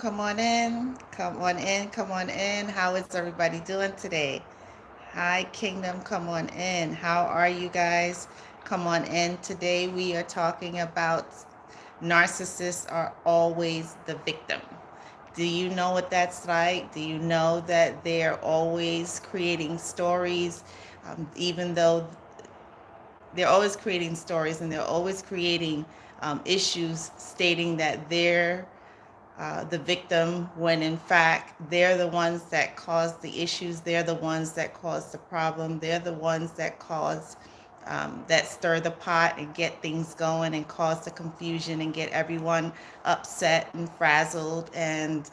Come on in, come on in, come on in. How is everybody doing today? Hi, Kingdom, come on in. How are you guys? Come on in. Today we are talking about narcissists are always the victim. Do you know what that's like? Do you know that they're always creating stories, even though they're always creating stories and they're always creating issues stating that they're the victim when in fact they're the ones that cause the issues, they're the ones that cause the problem, they're the ones that cause that stir the pot and get things going and cause the confusion and get everyone upset and frazzled and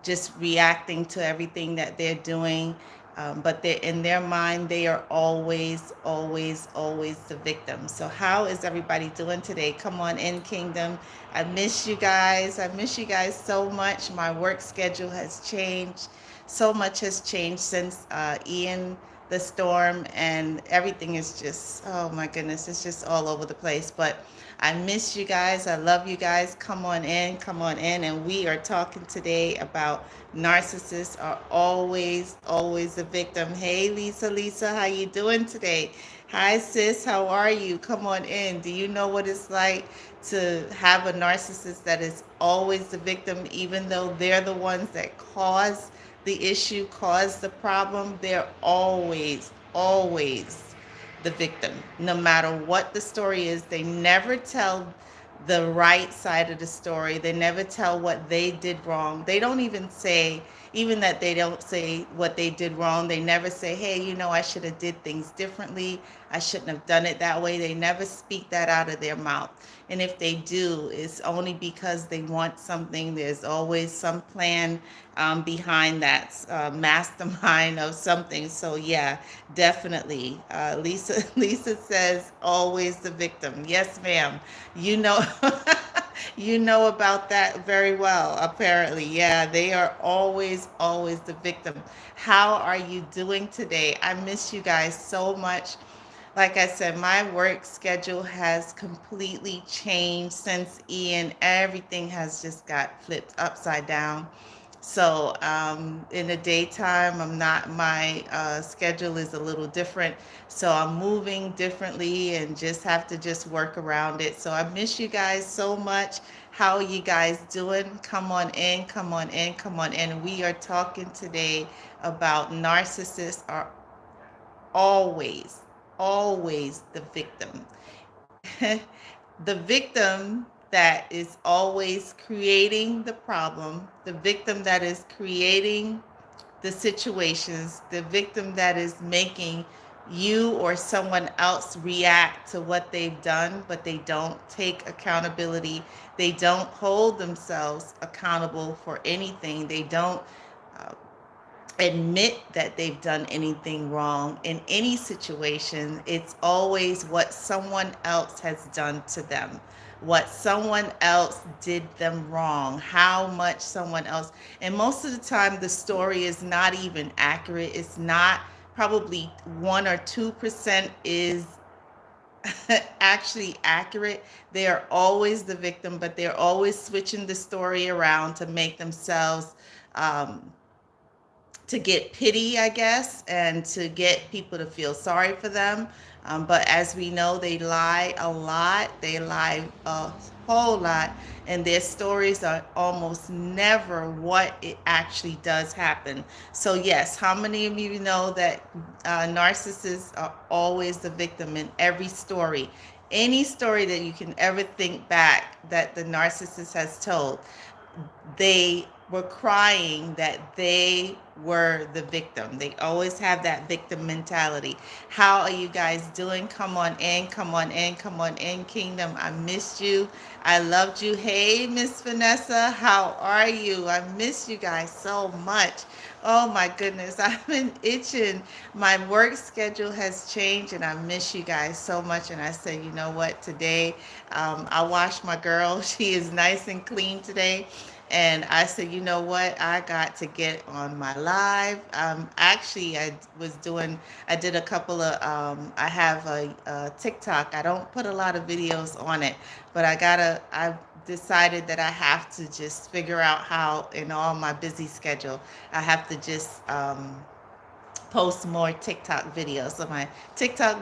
just reacting to everything that they're doing. But they're, in their mind, they are always, always, always the victim. So how is everybody doing today? Come on in, Kingdom. I miss you guys. I miss you guys so much. My work schedule has changed. So much has changed since Ian, the storm, and everything is just, oh my goodness, it's just all over the place. But I miss you guys. I love you guys. Come on in, come on in. And we are talking today about narcissists are always, always a victim. Hey, Lisa, how you doing today? Hi, sis. How are you? Come on in. Do you know what it's like to have a narcissist that is always the victim, even though they're the ones that cause the issue, cause the problem? They're always, always the victim. No matter what the story is, they never tell the right side of the story. They never tell what they did wrong. They don't even say, even that they don't say what they did wrong. They never say, hey, I should have did things differently. I shouldn't have done it that way. They never speak that out of their mouth. And if they do, it's only because they want something. There's always some plan behind that mastermind of something. So yeah, definitely. Lisa, Lisa says always the victim. Yes, ma'am. You know, you know about that very well, apparently. Yeah, they are always, always the victim. How are you doing today? I miss you guys so much. Like I said, my work schedule has completely changed since Ian. Everything has just got flipped upside down. So in the daytime, my schedule is a little different. So I'm moving differently and just have to just work around it. So I miss you guys so much. How are you guys doing? Come on in, come on in, come on in. We are talking today about narcissists are always, always the victim. The victim that is always creating the problem, the victim that is creating the situations, the victim that is making you or someone else react to what they've done, but they don't take accountability. They don't hold themselves accountable for anything. They don't uh, admit that they've done anything wrong in any situation. It's always what someone else has done to them, what someone else did them wrong, how much someone else. And most of the time, the story is not even accurate. It's not, probably 1 or 2% is actually accurate. They are always the victim, but they're always switching the story around to make themselves um, to get pity, I guess, and to get people to feel sorry for them. But as we know, they lie a lot. They lie a whole lot, and their stories are almost never what it actually does happen. So yes, how many of you know that narcissists are always the victim in every story? Any story that you can ever think back that the narcissist has told, they were crying that they were the victim. They always have that victim mentality. How are you guys doing? Come on in, come on in, come on in, Kingdom. I missed you. I loved you. Hey, Miss Vanessa, how are you? I miss you guys so much. Oh my goodness, I've been itching. My work schedule has changed and I miss you guys so much. And I said, you know what, today I washed my girl. She is nice and clean today. And I said, you know what? I got to get on my live. Actually, I did a couple of, I have a TikTok. I don't put a lot of videos on it, but I decided that I have to just figure out how, in all my busy schedule, I have to just post more TikTok videos. So my TikTok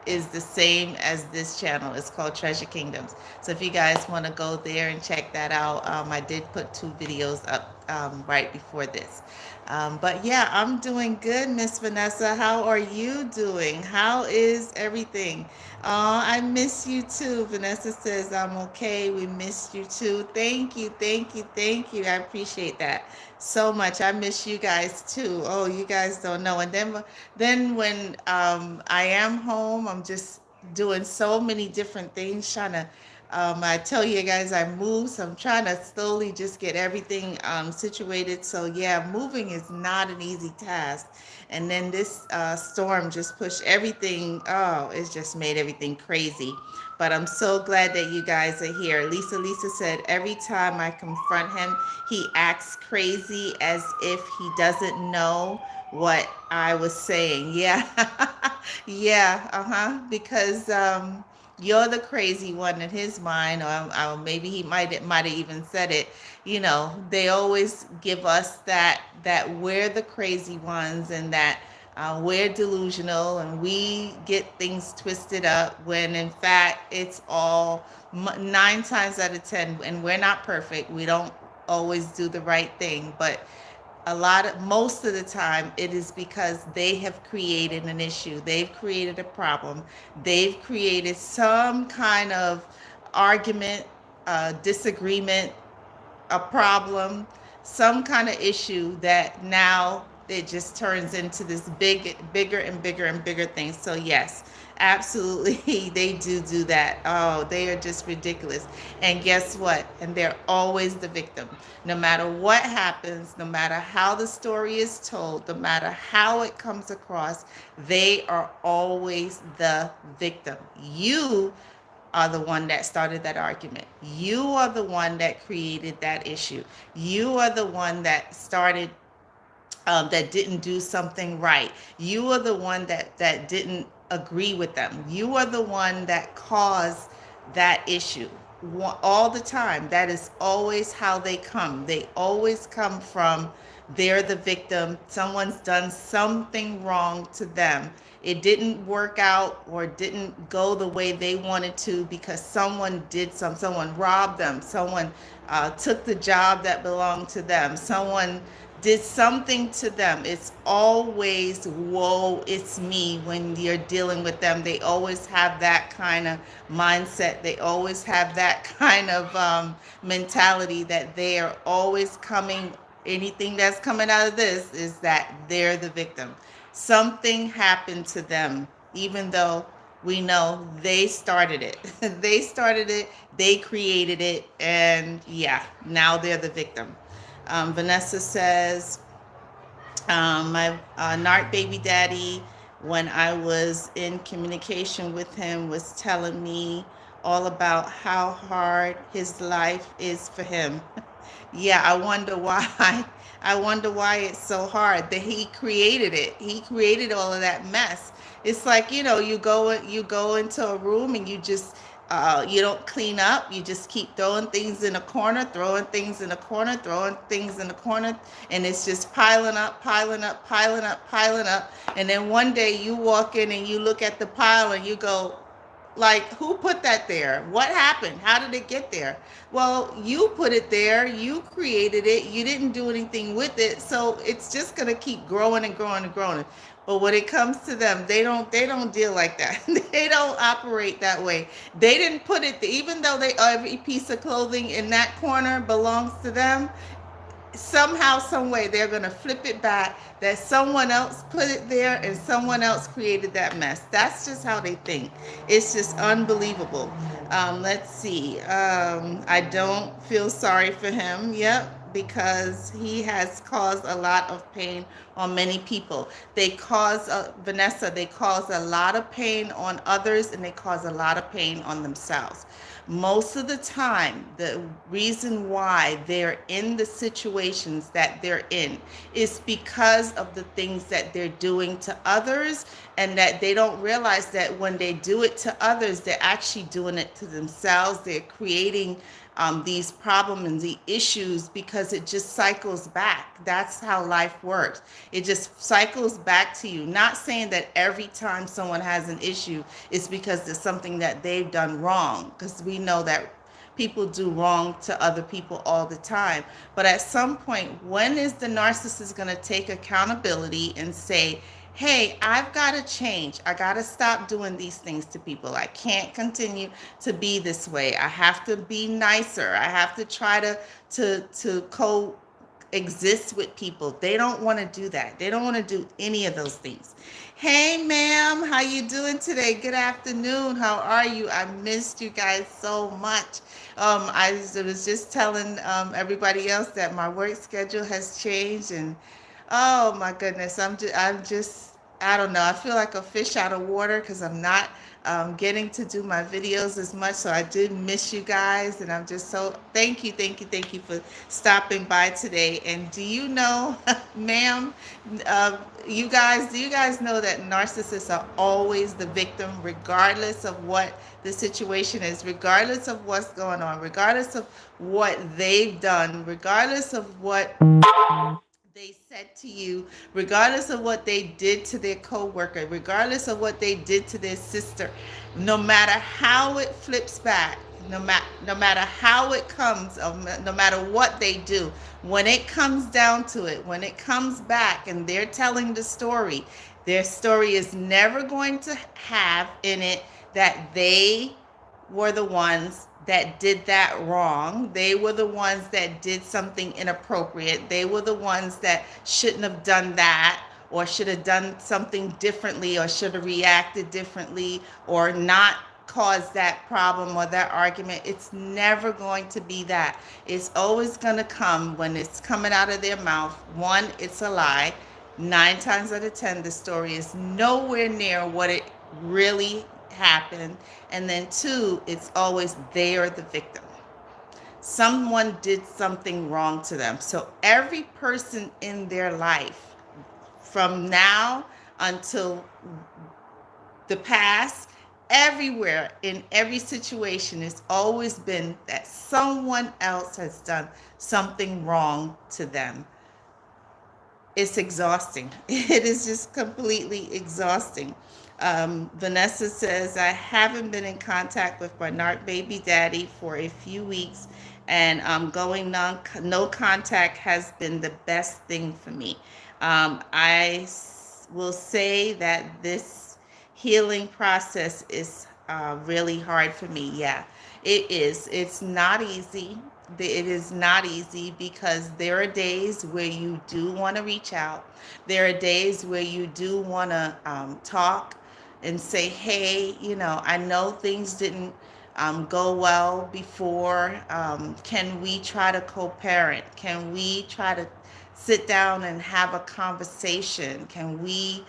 is the same as this channel. It's called Treasure Kingdoms. So if you guys want to go there and check that out, I did put 2 videos up right before this. But yeah, I'm doing good, Miss Vanessa. How are you doing? How is everything? I miss you too. Vanessa says I'm okay. We missed you too. Thank you, thank you, thank you. I appreciate that so much. I miss you guys too. Oh, you guys don't know. And then when I am home, I'm just doing so many different things, trying to I tell you guys I moved, so I'm trying to slowly just get everything situated. So yeah, moving is not an easy task. And then this storm just pushed everything. Oh, it's just made everything crazy. But I'm so glad that you guys are here. Lisa said every time I confront him, he acts crazy as if he doesn't know what I was saying. Yeah. Yeah, because you're the crazy one in his mind, or maybe he might have even said it. You know, they always give us that we're the crazy ones, and that we're delusional, and we get things twisted up, when in fact it's all 9 times out of 10, and we're not perfect. We don't always do the right thing, but most of the time it is because they have created an issue, they've created a problem, they've created some kind of argument, disagreement, a problem, some kind of issue, that now it just turns into this bigger and bigger and bigger thing. So yes, absolutely, they do that. Oh, they are just ridiculous. And guess what? And they're always the victim. No matter what happens, no matter how the story is told, no matter how it comes across, they are always the victim. You are the one that started that argument. You are the one that created that issue. You are the one that started, that didn't do something right. You are the one that didn't agree with them. You are the one that caused that issue all the time. That is always how they come. They always come from, they're the victim. Someone's done something wrong to them. It didn't work out, or didn't go the way they wanted to, because someone someone robbed them. Someone took the job that belonged to them. Someone did something to them. It's always, whoa, it's me. When you're dealing with them, they always have that kind of mindset. They always have that kind of mentality, that they are always coming, anything that's coming out of this is that they're the victim. Something happened to them, even though we know they started it. They started it, they created it, and yeah, now they're the victim. Vanessa says, my Nart baby daddy, when I was in communication with him, was telling me all about how hard his life is for him. Yeah, I wonder why. I wonder why it's so hard. That he created it. He created all of that mess. It's like, you go into a room, and you just you don't clean up. You just keep throwing things in a corner, throwing things in a corner, throwing things in a corner, and it's just piling up, piling up, piling up, piling up. And then one day you walk in and you look at the pile and you go, like, who put that there? What happened? How did it get there? Well, you put it there. You created it. You didn't do anything with it. So it's just going to keep growing and growing and growing. But when it comes to them, they don't deal like that. They don't operate that way. They didn't put it there. Even though every piece of clothing in that corner belongs to them, somehow, some way, they're going to flip it back that someone else put it there and someone else created that mess. That's just how they think. It's just unbelievable. Let's see. I don't feel sorry for him. Yep. because he has caused a lot of pain on many people. They cause, Vanessa, they cause a lot of pain on others and they cause a lot of pain on themselves. Most of the time, the reason why they're in the situations that they're in is because of the things that they're doing to others, and that they don't realize that when they do it to others, they're actually doing it to themselves. They're creating these problems and the issues because it just cycles back. That's how life works. It just cycles back to you. Not saying that every time someone has an issue, it's because there's something that they've done wrong, because we know that people do wrong to other people all the time. But at some point, when is the narcissist going to take accountability and say, hey, I've got to change. I got to stop doing these things to people. I can't continue to be this way. I have to be nicer. I have to try to coexist with people. They don't want to do that. They don't want to do any of those things. Hey, ma'am, how you doing today? Good afternoon. How are you? I missed you guys so much. I was just telling everybody else that my work schedule has changed, and oh my goodness, I don't know. I feel like a fish out of water because I'm not getting to do my videos as much. So I did miss you guys, and I'm just so thank you for stopping by today. And do you know, ma'am, do you guys know that narcissists are always the victim, regardless of what the situation is, regardless of what's going on, regardless of what they've done, regardless of what they said to you, regardless of what they did to their coworker, regardless of what they did to their sister, no matter how it flips back, no matter how it comes, no matter what they do, when it comes down to it, when it comes back and they're telling the story, their story is never going to have in it that they were the ones that did that wrong. They were the ones that did something inappropriate. They were the ones that shouldn't have done that, or should have done something differently, or should have reacted differently, or not caused that problem or that argument. It's never going to be that. It's always going to come when it's coming out of their mouth. One, it's a lie. 9 times out of 10, the story is nowhere near what it really happened. And then two, it's always they are the victim. Someone did something wrong to them. So every person in their life, from now until the past, everywhere, in every situation, it's always been that someone else has done something wrong to them. It's exhausting. It is just completely exhausting. Vanessa says, I haven't been in contact with my narc baby daddy for a few weeks, and going no contact has been the best thing for me. I will say that this healing process is really hard for me. Yeah, it is. It's not easy. It is not easy because there are days where you do want to reach out. There are days where you do want to talk and say, hey, I know things didn't go well before. Can we try to co-parent? Can we try to sit down and have a conversation? Can we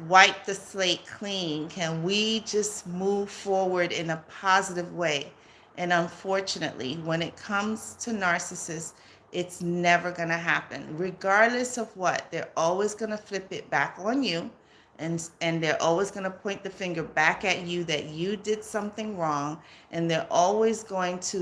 wipe the slate clean? Can we just move forward in a positive way? And unfortunately, when it comes to narcissists, it's never going to happen. Regardless of what, they're always going to flip it back on you. And they're always going to point the finger back at you that you did something wrong. And they're always going to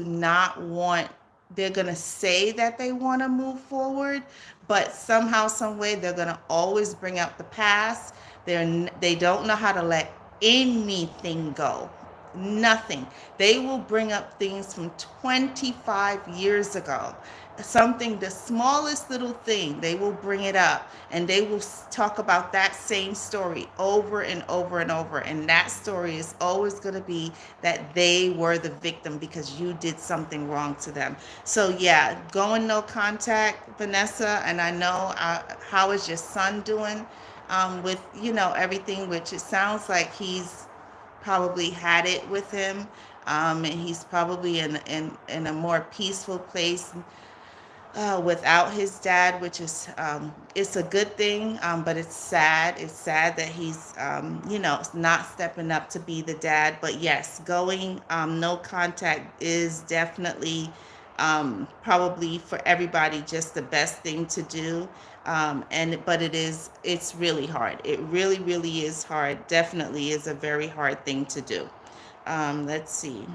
they're going to say that they want to move forward, but somehow, some way, they're going to always bring up the past. They don't know how to let anything go. Nothing. They will bring up things from 25 years ago. The smallest little thing, they will bring it up, and they will talk about that same story over and over and over. And that story is always going to be that they were the victim because you did something wrong to them. So yeah, going no contact, Vanessa. And I know, how is your son doing with, everything, which it sounds like he's probably had it with him, and he's probably in a more peaceful place without his dad, which is it's a good thing, but it's sad. It's sad that he's not stepping up to be the dad. But yes, going no contact is definitely probably for everybody just the best thing to do. And but it's really hard. It really, really is hard. Definitely is a very hard thing to do. Let's see.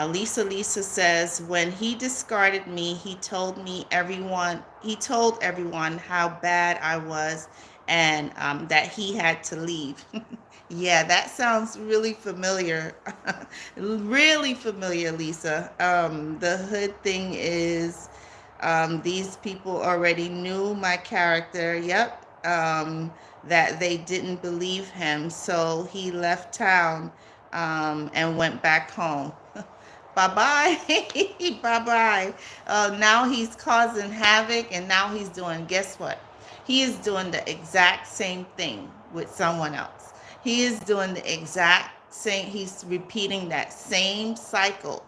Lisa says, when he discarded me, he told everyone how bad I was and that he had to leave. Yeah, that sounds really familiar. Really familiar, Lisa. The hood thing is these people already knew my character. Yep. That they didn't believe him. So he left town and went back home. Bye bye. Bye bye. Now he's causing havoc, and now he's doing, guess what? He is doing the exact same thing with someone else. He is doing the exact same, he's repeating that same cycle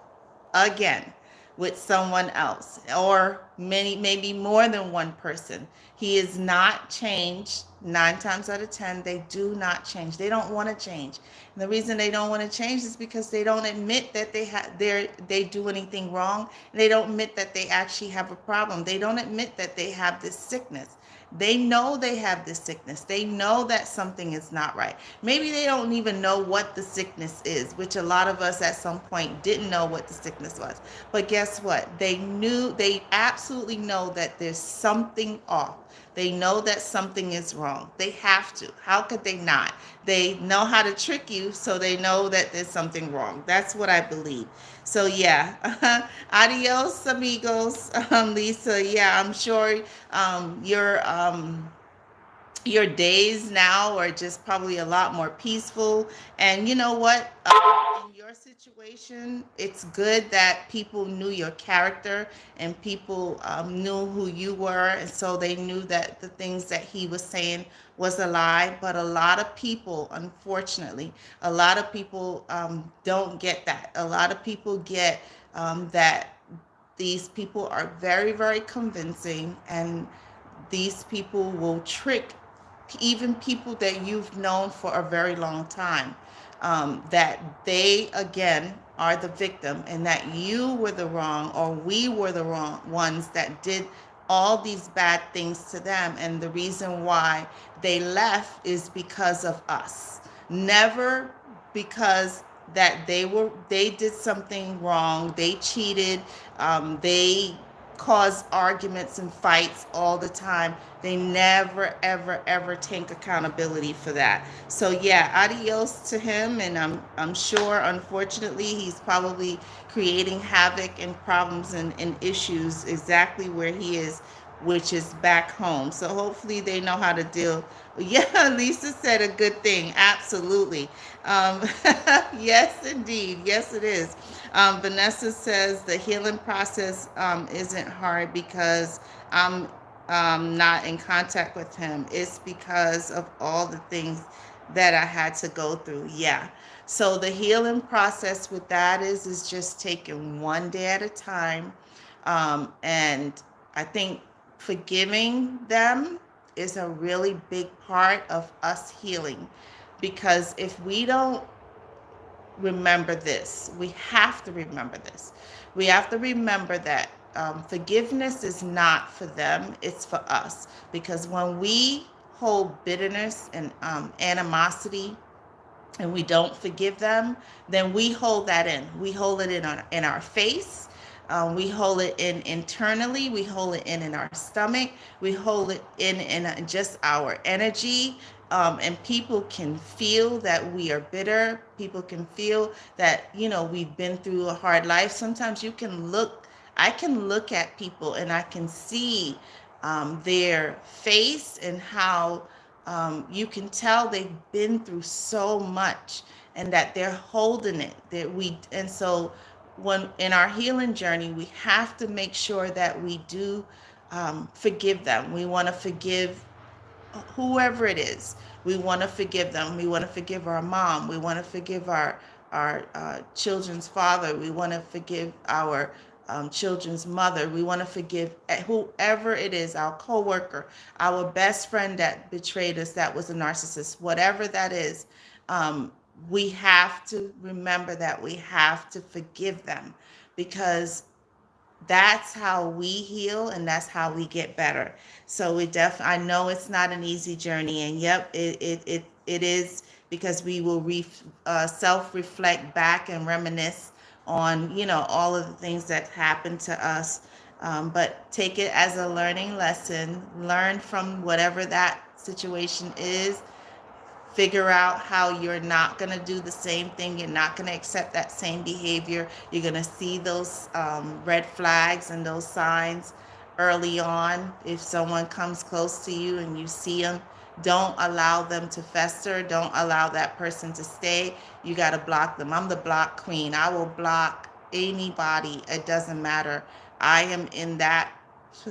again with someone else, or maybe more than one person. He is not changed. 9 times out of 10, they do not change. They don't want to change. And the reason they don't want to change is because they don't admit that they do anything wrong. They don't admit that they actually have a problem. They don't admit that they have this sickness. They know they have this sickness. They know that something is not right. Maybe they don't even know what the sickness is, which a lot of us at some point didn't know what the sickness was. But guess what? They absolutely know that there's something off. They know that something is wrong. They have to. How could they not? They know how to trick you, so they know that there's something wrong. That's what I believe. So yeah, adios, amigos. Lisa, yeah, I'm sure your days now are just probably a lot more peaceful. And you know what? In your situation, it's good that people knew your character and people knew who you were. And so they knew that the things that he was saying was a lie. But a lot of people, unfortunately, a lot of people don't get that. A lot of people get that these people are very, very convincing, and these people will trick even people that you've known for a very long time, that they again are the victim, and that you were the wrong, or we were the wrong ones that did all these bad things to them. And the reason why they left is because of us. Never because that they did something wrong, they cheated, they cause arguments and fights all the time. They never, ever, ever take accountability for that. So yeah, adios to him, and I'm sure, unfortunately, he's probably creating havoc and problems and issues exactly where he is, which is back home. So hopefully they know how to deal. Yeah, Lisa said a good thing. Absolutely. Um, yes, indeed. Yes, it is. Vanessa says the healing process isn't hard because I'm not in contact with him. It's because of all the things that I had to go through. Yeah. So the healing process with that is just taking one day at a time. And I think forgiving them is a really big part of us healing, because if we don't remember this. We have to remember this. We have to remember that forgiveness is not for them, it's for us. Because when we hold bitterness and animosity, and we don't forgive them, then we hold that in. We hold it in our face. We hold it in internally. We hold it in our stomach. We hold it in just our energy. And people can feel that we are bitter. People can feel that, we've been through a hard life. Sometimes I can look at people and I can see their face, and how you can tell they've been through so much, and that they're holding it. And so when in our healing journey, we have to make sure that we do forgive them. We want to forgive whoever it is. We want to forgive them. We want to forgive our mom. We want to forgive our children's father. We want to forgive our children's mother. We want to forgive whoever it is, our coworker, our best friend that betrayed us, that was a narcissist, whatever that is. Um, we have to remember that we have to forgive them, because that's how we heal and that's how we get better. So I know it's not an easy journey, and yep, it is, because we will self-reflect back and reminisce on, all of the things that happened to us. But take it as a learning lesson, learn from whatever that situation is, figure out how you're not going to do the same thing. You're not going to accept that same behavior. You're going to see those red flags and those signs early on. If someone comes close to you and you see them, don't allow them to fester. Don't allow that person to stay. You got to block them. I'm the block queen. I will block anybody. It doesn't matter. I am in that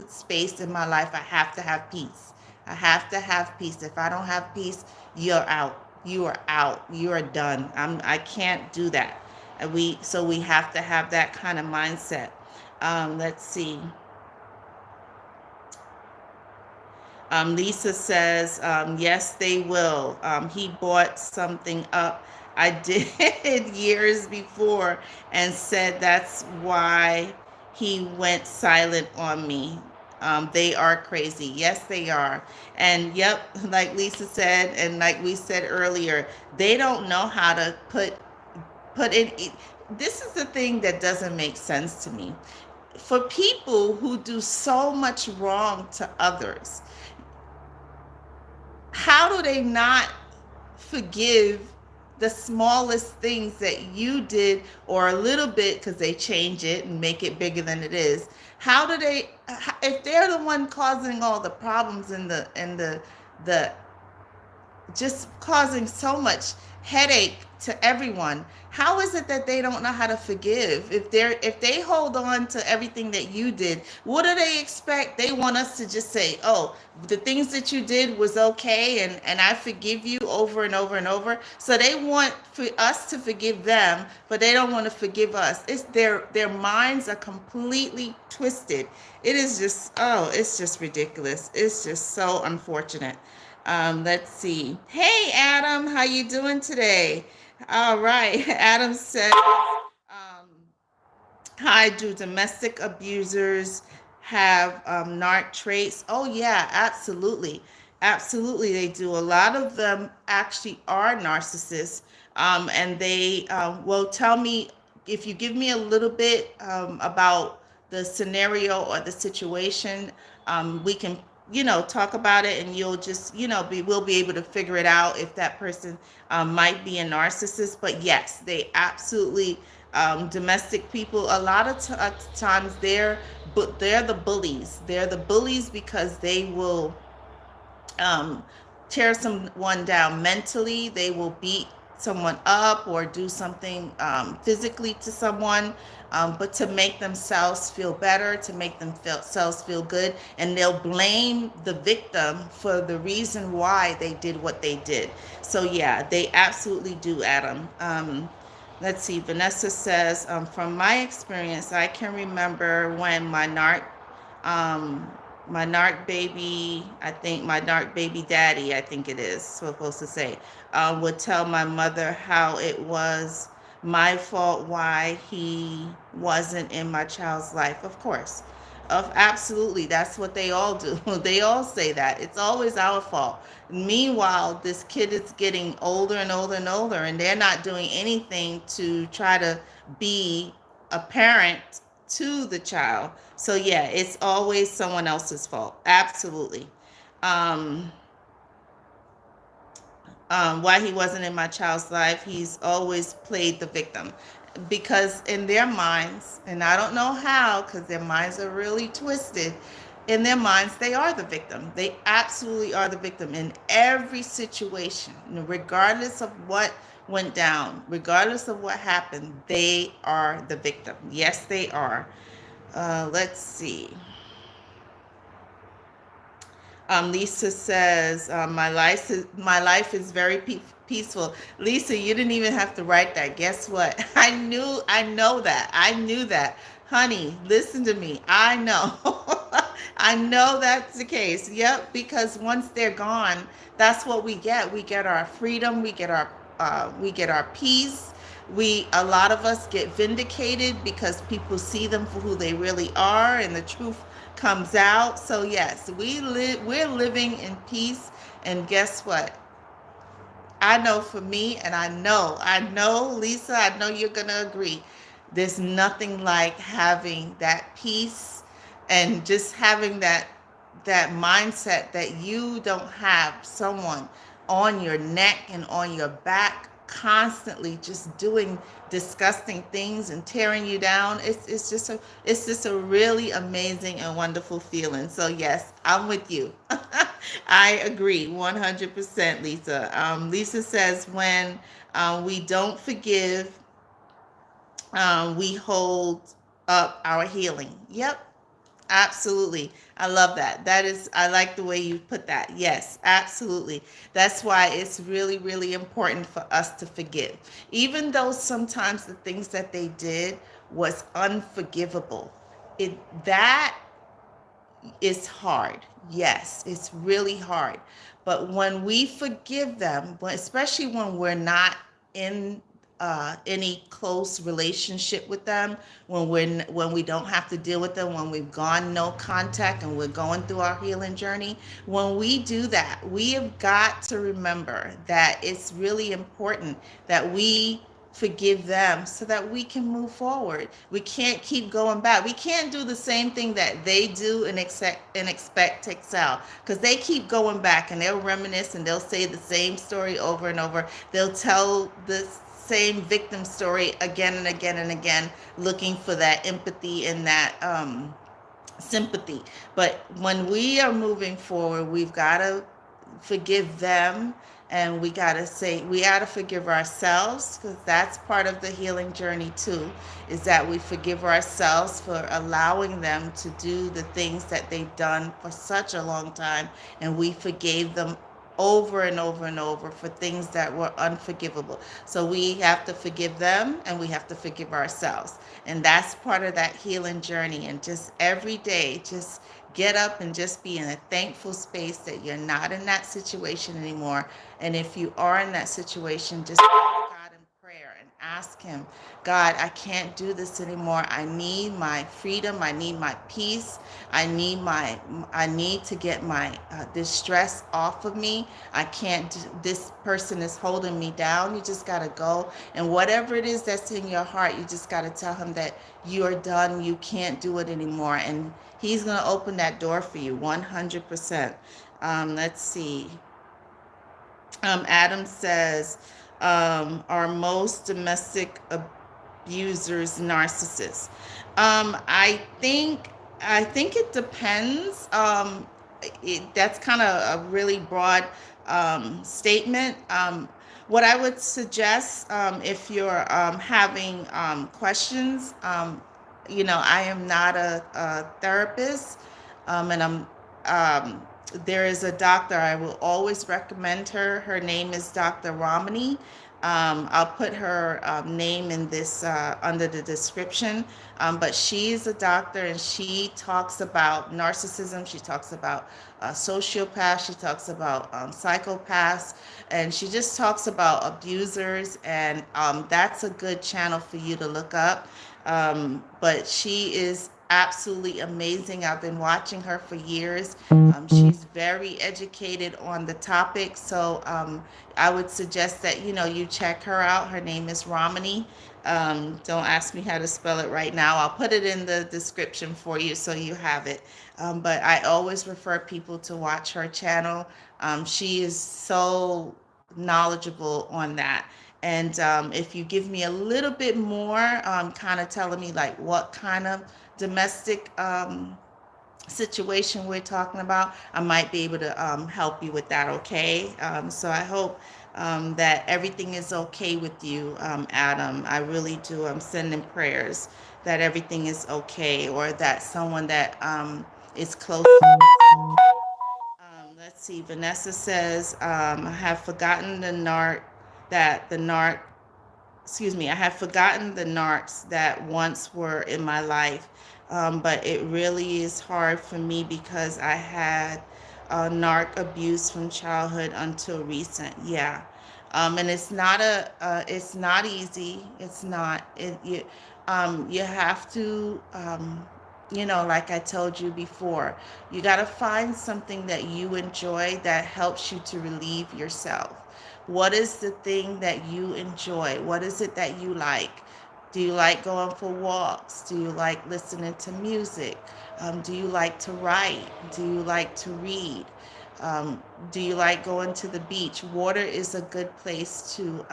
space in my life. I have to have peace. I have to have peace. If I don't have peace, you're out. You are out. You are done. I can't do that. And we have to have that kind of mindset. Let's see. Lisa says, yes, they will. He bought something up I did years before and said that's why he went silent on me. They are crazy. Yes, they are. And yep, like Lisa said, and like we said earlier, they don't know how to put in. This is the thing that doesn't make sense to me. For people who do so much wrong to others, how do they not forgive the smallest things that you did, or a little bit, because they change it and make it bigger than it is? How do they, if they're the one causing all the problems and the just causing so much headache to everyone, how is it that they don't know how to forgive? If they hold on to everything that you did, what do they expect? They want us to just say, oh, the things that you did was okay, and I forgive you over and over and over. So they want for us to forgive them, but they don't want to forgive us. It's their minds are completely twisted. It is just, oh, it's just ridiculous. It's just so unfortunate. Let's see. Hey, Adam, how you doing today? All right. Adam said, hi, do domestic abusers have narc traits? Oh, yeah, absolutely. Absolutely, they do. A lot of them actually are narcissists. And they, well, tell me, if you give me a little bit about the scenario or the situation, we can, talk about it, and you'll just, we'll be able to figure it out if that person might be a narcissist. But yes, they absolutely, domestic people, a lot of times they're the bullies. They're the bullies because they will tear someone down mentally. They will beat someone up or do something physically to someone, but to make themselves feel better, to make themselves feel good, and they'll blame the victim for the reason why they did what they did. So yeah, they absolutely do, Adam. Let's see, Vanessa says, from my experience, I can remember when my narc baby, my narc baby daddy, I think it is supposed to say, would tell my mother how it was my fault why he wasn't in my child's life. Of course. Absolutely. That's what they all do. They all say that. It's always our fault. Meanwhile, this kid is getting older and older and older, and they're not doing anything to try to be a parent to the child. So yeah, it's always someone else's fault. Absolutely. Why he wasn't in my child's life, he's always played the victim, because in their minds, and I don't know how, because their minds are really twisted, in their minds they are the victim. They absolutely are the victim in every situation, regardless of what went down, regardless of what happened. They are the victim. Yes, they are. Let's see. Lisa says, my life is very peaceful. Lisa, you didn't even have to write that. Guess what? I knew that. Honey, listen to me. I know. I know that's the case. Yep, because once they're gone, that's what we get. We get our freedom, we get our peace. We A lot of us get vindicated because people see them for who they really are and the truth comes out. So yes, we're living in peace, and guess what? I know for me, and I know, Lisa, I know you're going to agree. There's nothing like having that peace and just having that mindset that you don't have someone on your neck and on your back constantly just doing disgusting things and tearing you down. It's just a really amazing and wonderful feeling. So yes, I'm with you. I agree 100%, Lisa. Lisa says when we don't forgive, we hold up our healing. Yep, absolutely. I love that. I like the way you put that. Yes, absolutely. That's why it's really, really important for us to forgive. Even though sometimes the things that they did was unforgivable. That is hard. Yes, it's really hard. But when we forgive them, especially when we're not in any close relationship with them, when we don't have to deal with them, when we've gone no contact and we're going through our healing journey, when we do that, we have got to remember that it's really important that we forgive them so that we can move forward. We can't keep going back. We can't do the same thing that they do and expect to excel, because they keep going back and they'll reminisce and they'll say the same story over and over. They'll tell the same victim story again and again and again, looking for that empathy and that sympathy. But when we are moving forward, we've got to forgive them, and we got to forgive ourselves, because that's part of the healing journey too, is that we forgive ourselves for allowing them to do the things that they've done for such a long time, and we forgave them over and over and over for things that were unforgivable. So we have to forgive them and we have to forgive ourselves. And that's part of that healing journey. And just every day, just get up and just be in a thankful space that you're not in that situation anymore. And if you are in that situation, just go to God in prayer and ask Him, God, I can't do this anymore. I need my freedom. I need my peace. I need to get my this stress off of me. I can't. This person is holding me down. You just gotta go, and whatever it is that's in your heart, you just gotta tell him that you are done. You can't do it anymore, and he's gonna open that door for you 100%. Let's see. Adam says, are most domestic abusers narcissists? I think it depends. That's kind of a really broad statement. What I would suggest, if you're having questions, I am not a therapist, and there is a doctor. I will always recommend her. Her name is Dr. Ramani. I'll put her name in this under the description. But she's a doctor, and she talks about narcissism. She talks about sociopaths. She talks about psychopaths, and she just talks about abusers. And that's a good channel for you to look up. But she is absolutely amazing. I've been watching her for years. She's very educated on the topic. So I would suggest that, you check her out. Her name is Ramani. Don't ask me how to spell it right now. I'll put it in the description for you so you have it. But I always refer people to watch her channel. She is so knowledgeable on that. And if you give me a little bit more, kind of telling me like what kind of domestic situation we're talking about, I might be able to help you with that, okay? So I hope that everything is okay with you, Adam. I really do. I'm sending prayers that everything is okay, or that someone that is close. Let's see. Vanessa says, I have forgotten that the narc excuse me, I have forgotten the narcs that once were in my life. But it really is hard for me because I had narc abuse from childhood until recent. Yeah. And it's not easy. It's not, you have to, like I told you before, you got to find something that you enjoy that helps you to relieve yourself. What is the thing that you enjoy? What is it that you like? Do you like going for walks? Do you like listening to music? Do you like to write? Do you like to read? Um, do you like going to the beach? Water is a good place to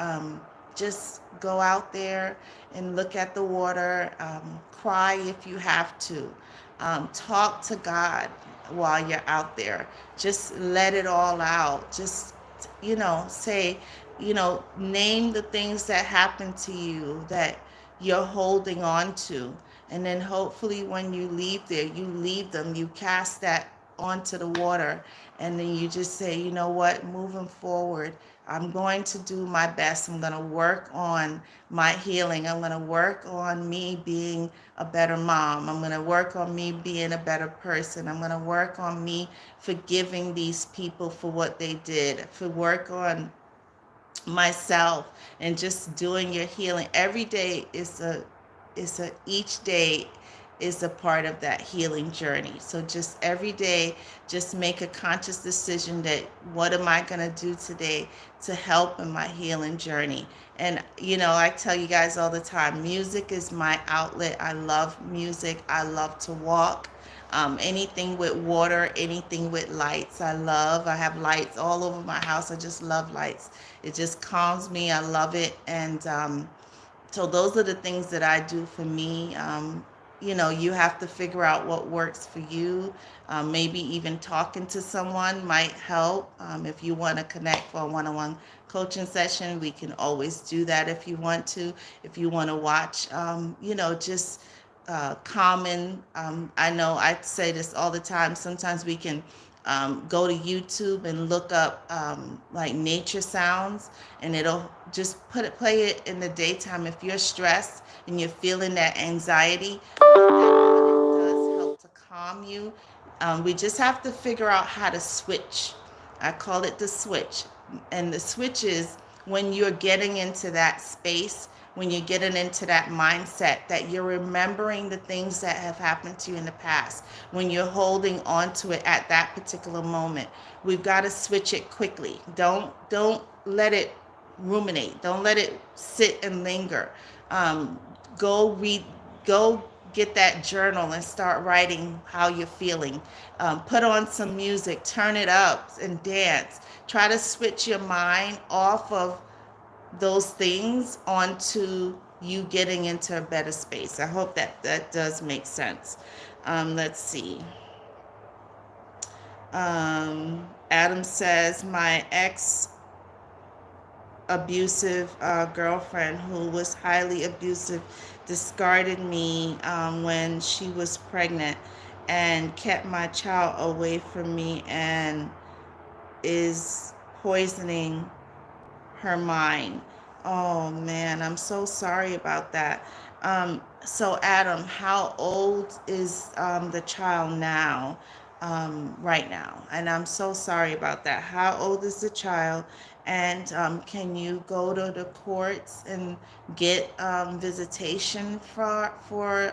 just go out there and look at the water, cry if you have to, talk to God while you're out there. Just let it all out. Just, say, name the things that happened to you that you're holding on to. And then hopefully when you leave there, you leave them, you cast that onto the water, and then you just say, you know what, moving forward, I'm going to do my best. I'm going to work on my healing. I'm going to work on me being a better mom. I'm going to work on me being a better person. I'm going to work on me forgiving these people for what they did, for work on myself, and just doing your healing. Every day each day is a part of that healing journey. So just every day, just make a conscious decision that what am I going to do today to help in my healing journey. And I tell you guys all the time, music is my outlet. I love music. I love to walk. Anything with water, anything with lights, I have lights all over my house. I just love lights. It just calms me. I love it. And so those are the things that I do for me. You have to figure out what works for you. Maybe even talking to someone might help. If you want to connect for a one-on-one coaching session, we can always do that if you want to. If you want to watch, just common. I know I say this all the time. Sometimes we can go to YouTube and look up like nature sounds, and it'll just play it in the daytime. If you're stressed and you're feeling that anxiety, it does help to calm you. We just have to figure out how to switch. I call it the switch. And the switch is when you're getting into that space, when you're getting into that mindset, that you're remembering the things that have happened to you in the past, when you're holding on to it at that particular moment. We've got to switch it quickly. Don't let it ruminate. Don't let it sit and linger. Go read, go get that journal and start writing how you're feeling. Put on some music, turn it up and dance. Try to switch your mind off of those things onto you getting into a better space. I hope that does make sense. Let's see. Adam says, my ex abusive girlfriend, who was highly abusive, discarded me when she was pregnant and kept my child away from me and is poisoning her mind. Oh man, I'm so sorry about that. So Adam, how old is the child now? Right now? And I'm so sorry about that. How old is the child? And can you go to the courts and get visitation for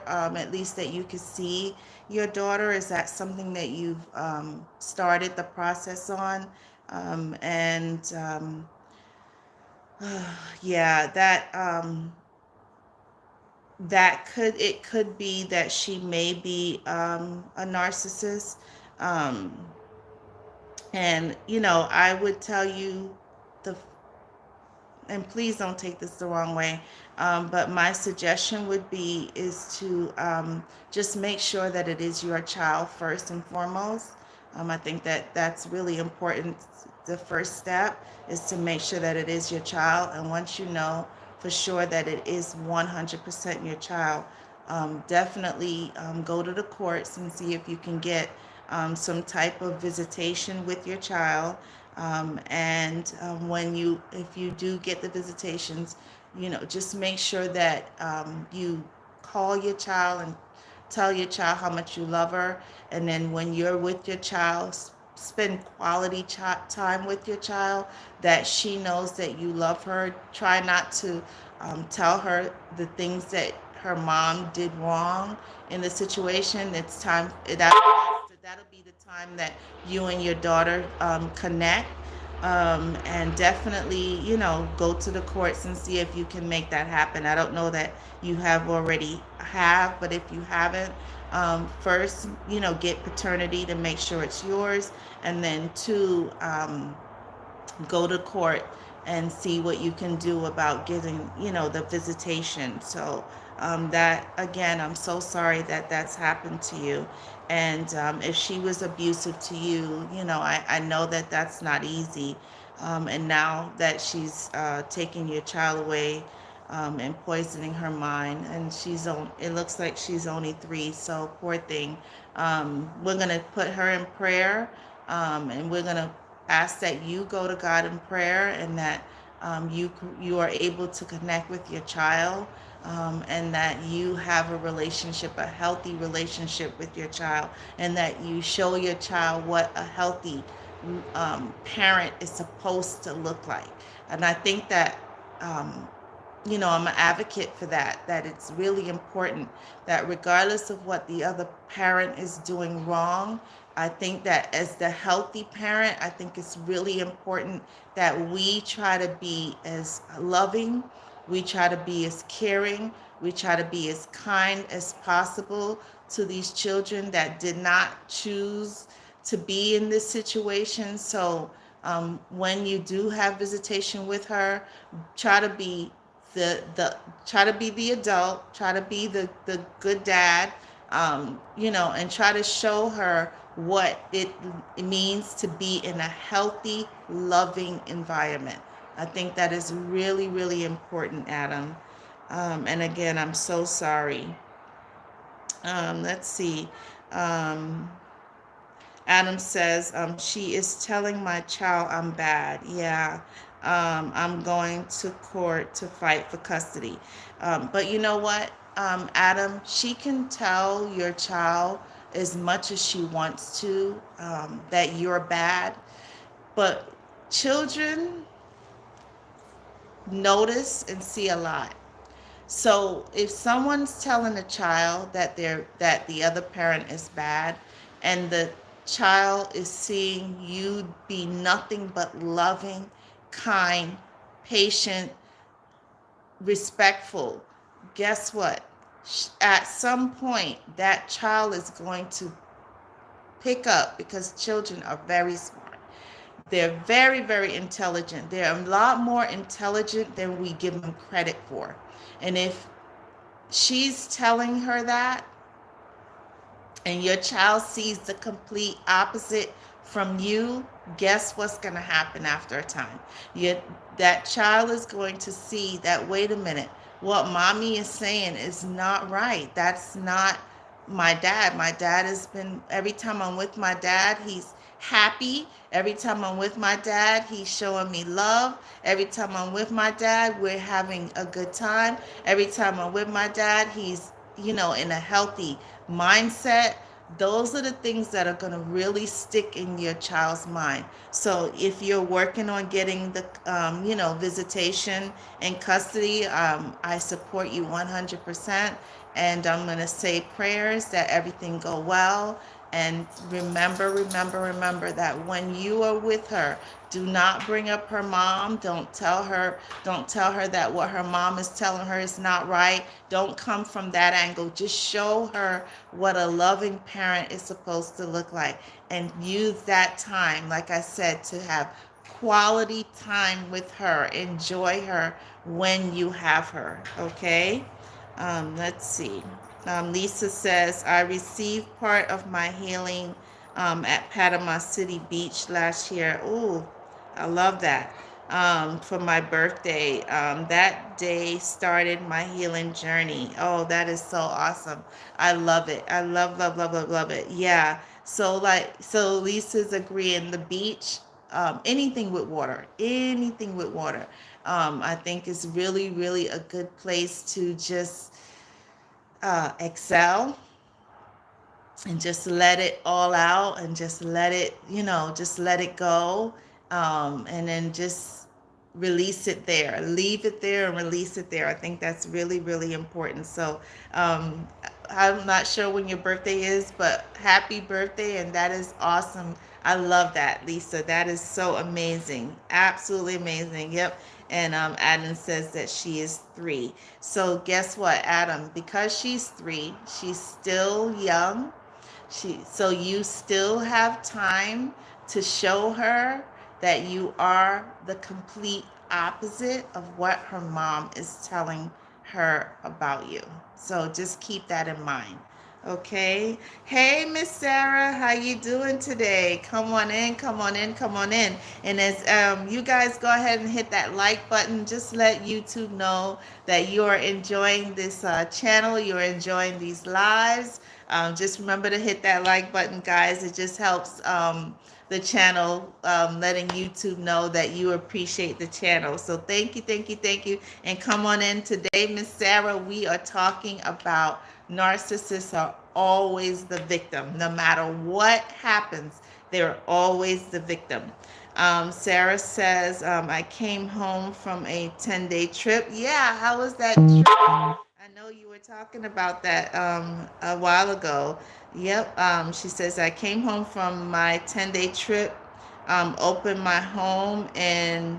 at least that you can see your daughter? Is that something that you've started the process on? And yeah, it could be that she may be a narcissist. Um, and I would tell you the and please don't take this the wrong way, but my suggestion would be is to just make sure that it is your child first and foremost. I think that that's really important. The first step is to make sure that it is your child, and once you know for sure that it is 100% your child, definitely go to the courts and see if you can get some type of visitation with your child. And if you do get the visitations, just make sure that you call your child and tell your child how much you love her. And then when you're with your child, spend quality time with your child, that she knows that you love her. Try not to tell her the things that her mom did wrong in the situation. It's time that'll be the time that you and your daughter connect, and definitely, go to the courts and see if you can make that happen. I don't know that you have, but if you haven't, first, get paternity to make sure it's yours, and then two, go to court and see what you can do about getting, the visitation. So that, again, I'm so sorry that that's happened to you. And if she was abusive to you, I know that that's not easy. And now that she's taking your child away, and poisoning her mind, and it looks like she's only 3, so poor thing. We're going to put her in prayer, and we're going to ask that you go to God in prayer, and that you are able to connect with your child, and that you have a healthy relationship with your child, and that you show your child what a healthy parent is supposed to look like. And I think that I'm an advocate for that it's really important that regardless of what the other parent is doing wrong, I think that as the healthy parent, I think it's really important that we try to be as loving, we try to be as caring, we try to be as kind as possible to these children that did not choose to be in this situation. So when you do have visitation with her, try to be the try to be the adult, try to be the good dad, and try to show her what it means to be in a healthy, loving environment. I think that is really, really important, Adam. And again, I'm so sorry. Let's see. Um, Adam says, she is telling my child I'm bad. Yeah. I'm going to court to fight for custody. But you know what, Adam, she can tell your child as much as she wants to, that you're bad. But children notice and see a lot. So if someone's telling a child that the other parent is bad, and the child is seeing you be nothing but loving, kind, patient, respectful, guess what? At some point, that child is going to pick up, because children are very smart. They're very, very intelligent. They're a lot more intelligent than we give them credit for. And if she's telling her that, and your child sees the complete opposite from you, guess what's going to happen after a time? That child is going to see that, wait a minute, what mommy is saying is not right. That's not my dad. My dad has been, every time I'm with my dad, he's happy. Every time I'm with my dad, he's showing me love. Every time I'm with my dad, we're having a good time. Every time I'm with my dad, he's, in a healthy mindset. Those are the things that are going to really stick in your child's mind. So if you're working on getting the, visitation and custody, I support you 100%. And I'm going to say prayers that everything go well. And remember that when you are with her, do not bring up her mom. Don't tell her that what her mom is telling her is not right. Don't come from that angle. Just show her what a loving parent is supposed to look like. And use that time, like I said, to have quality time with her. Enjoy her when you have her, okay? Let's see. Lisa says, I received part of my healing at Panama City Beach last year. Ooh, I love that. For my birthday. That day started my healing journey. Oh, that is so awesome. I love it. I love it. Yeah. So Lisa's agreeing, the beach anything with water, anything with water. I think is really, really a good place to just excel and just let it all out and just let it, just let it go. And then just release it there, leave it there and release it there. I think that's really, really important. So um, I'm not sure when your birthday is, but happy birthday. And that is awesome. I love that, Lisa. That is so amazing. Absolutely amazing. Yep. And Adam says that she is 3. So guess what, Adam? Because she's 3, she's still young. So you still have time to show her that you are the complete opposite of what her mom is telling her about you. So just keep that in mind. Okay. Hey, Miss Sarah, how you doing today? Come on in, come on in, come on in. And as you guys go ahead and hit that like button, just let YouTube know that you are enjoying this channel, you're enjoying these lives. Just remember to hit that like button, guys. It just helps the channel, letting YouTube know that you appreciate the channel. So thank you, thank you, thank you. And come on in today, Miss Sarah. We are talking about narcissists are always the victim. No matter what happens, they're always the victim. Sarah says, I came home from a 10-day trip. Yeah, how was that trip? I know you were talking about that a while ago. Yep. She says, I came home from my 10-day trip, opened my home, and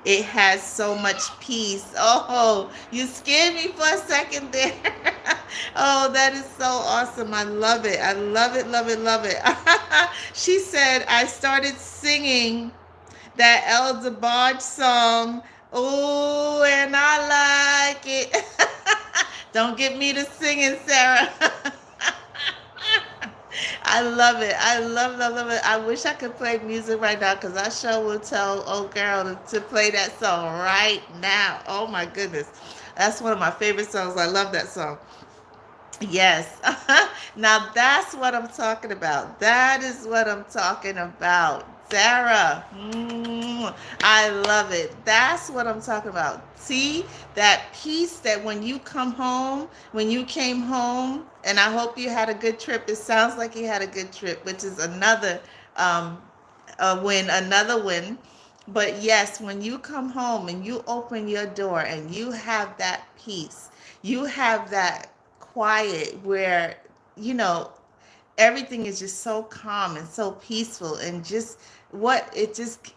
it has so much peace. Oh, you scared me for a second there. Oh, that is so awesome. I love it. I love it, love it, love it. She said, I started singing that Elder Barge song. Oh, and I like it. Don't get me to singing, Sarah. I love it. I love it. I wish I could play music right now because I sure will tell old girl to play that song right now. Oh my goodness. That's one of my favorite songs. I love that song. Yes. Now that's what I'm talking about. That is what I'm talking about. Sarah. I love it. That's what I'm talking about. See that peace that when you come home, when you came home, and I hope you had a good trip. It sounds like you had a good trip, which is another win, another win. But yes, when you come home and you open your door and you have that peace, you have that quiet where, you know, everything is just so calm and so peaceful and just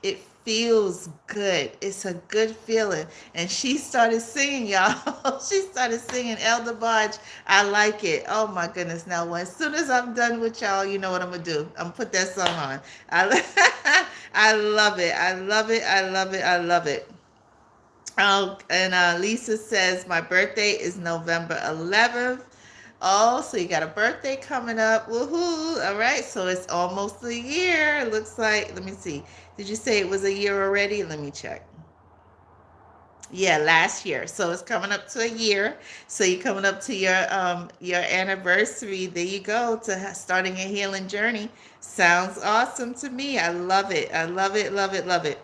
it feels good. It's a good feeling. And she started singing, y'all. She started singing Elder Barge. I like it. Oh my goodness. Now, as soon as I'm done with y'all, you know what I'm gonna do. I'm gonna put that song on. I love it. I love it. I love it. I love it. Oh, and Lisa says my birthday is November 11th. Oh, so you got a birthday coming up. Woohoo. All right. So it's almost a year. It looks like, let me see. Did you say it was a year already? Let me check. Yeah, last year. So it's coming up to a year. So you're coming up to your anniversary. There you go, to starting a healing journey. Sounds awesome to me. I love it. I love it, love it, love it.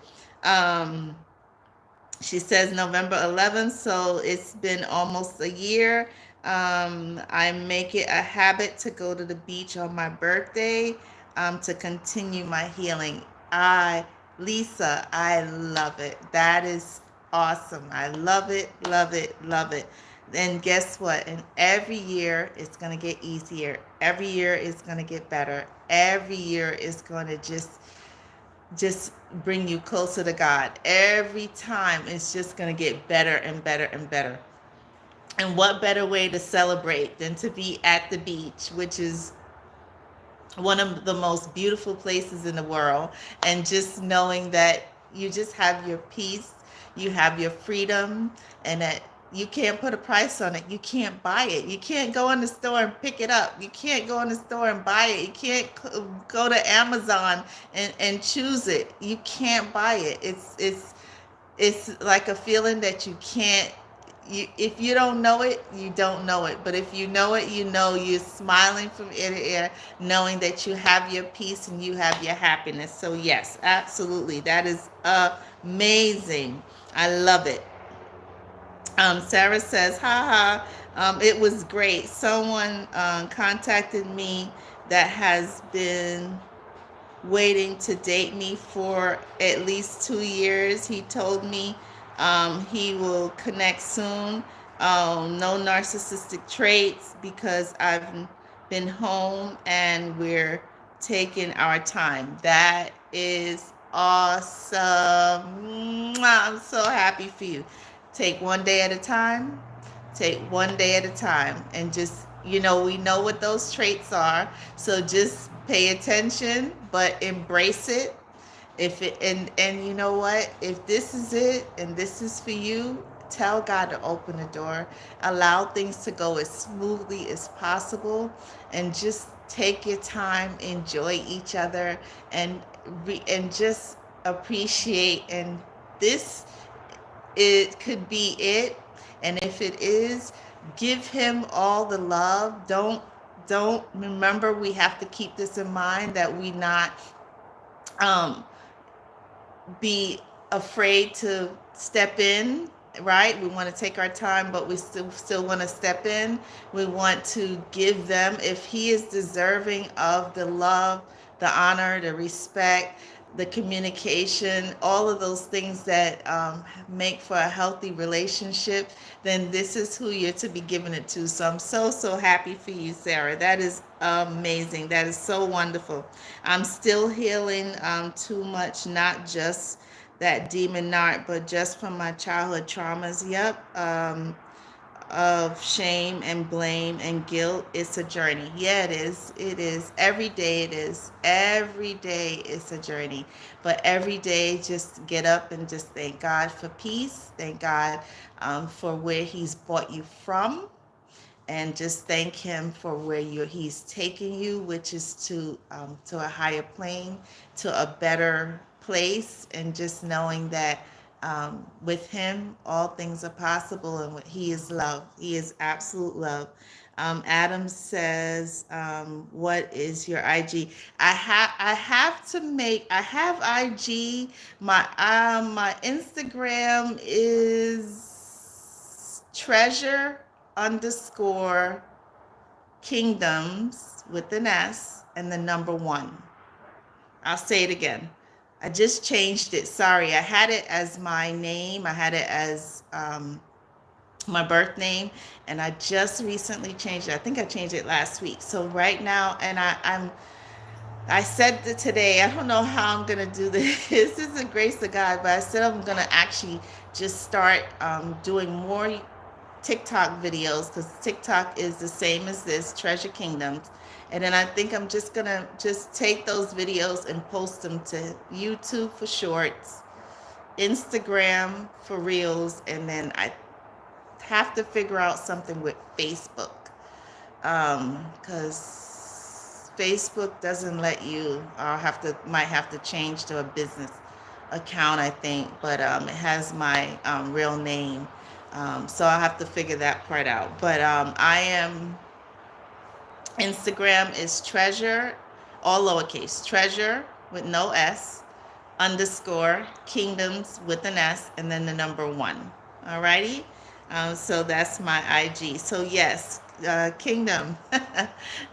She says November 11th, so it's been almost a year. I make it a habit to go to the beach on my birthday to continue my healing. Lisa, I love it. That is awesome. I love it, love it, love it. And guess what? And every year it's going to get easier. Every year it's going to get better. Every year is going to just bring you closer to God. Every time it's just going to get better and better and better. And what better way to celebrate than to be at the beach, which is one of the most beautiful places in the world, and just knowing that you just have your peace, you have your freedom, and that you can't put a price on it. You can't buy it. You can't go in the store and pick it up. You can't go in the store and buy it. You can't go to Amazon and choose it. You can't buy it. It's like a feeling that you can't if you don't know it, you don't know it. But if you know it, you know you're smiling from ear to ear, knowing that you have your peace and you have your happiness. So yes, absolutely, that is amazing. I love it. Sarah says, haha, it was great. Someone contacted me that has been waiting to date me for at least 2 years. He told me he will connect soon. No narcissistic traits because I've been home and we're taking our time. That is awesome. Mwah, I'm so happy for you. Take one day at a time. Take one day at a time. And just, we know what those traits are. So just pay attention, but embrace it. If it and you know what? If this is it and this is for you, tell God to open the door. Allow things to go as smoothly as possible, and just take your time, enjoy each other, and and just appreciate. And this, it could be it. And if it is, give him all the love. Don't remember, we have to keep this in mind, that we not um be afraid to step in, right? We want to take our time, but we still want to step in. We want to give them, if he is deserving of the love, the honor, the respect, the communication, all of those things that make for a healthy relationship, then this is who you're to be giving it to. So I'm so happy for you, Sarah. That is amazing. That is so wonderful. I'm still healing too much, not just that demon narc, but just from my childhood traumas. Yep. Of shame and blame and guilt. It's a journey. Yeah, it is. It is. Every day it is. Every day it's a journey. But every day, just get up and just thank God for peace. Thank God for where he's brought you from, and just thank him for where he's taking you, which is to a higher plane, to a better place. And just knowing that with him all things are possible, and he is love. He is absolute love. Adam says, what is your IG? I have IG. My Instagram is treasure underscore kingdoms with an S and the number one. I'll say it again. I just changed it. Sorry, I had it as my name. I had it as my birth name, and I just recently changed it. I think I changed it last week. So right now, and I said that today, I don't know how I'm going to do this. This is the grace of God, but I said I'm going to actually just start doing more TikTok videos, because TikTok is the same as this, Treasure Kingdoms. And then I think I'm just going to just take those videos and post them to YouTube for shorts, Instagram for reels, and then I have to figure out something with Facebook, because Facebook doesn't let you. Might have to change to a business account, I think, but it has my real name, so I'll have to figure that part out. But I am, Instagram is treasure, all lowercase, treasure with no S, underscore kingdoms with an S, and then the number one. Alrighty. So that's my IG. So yes, kingdom.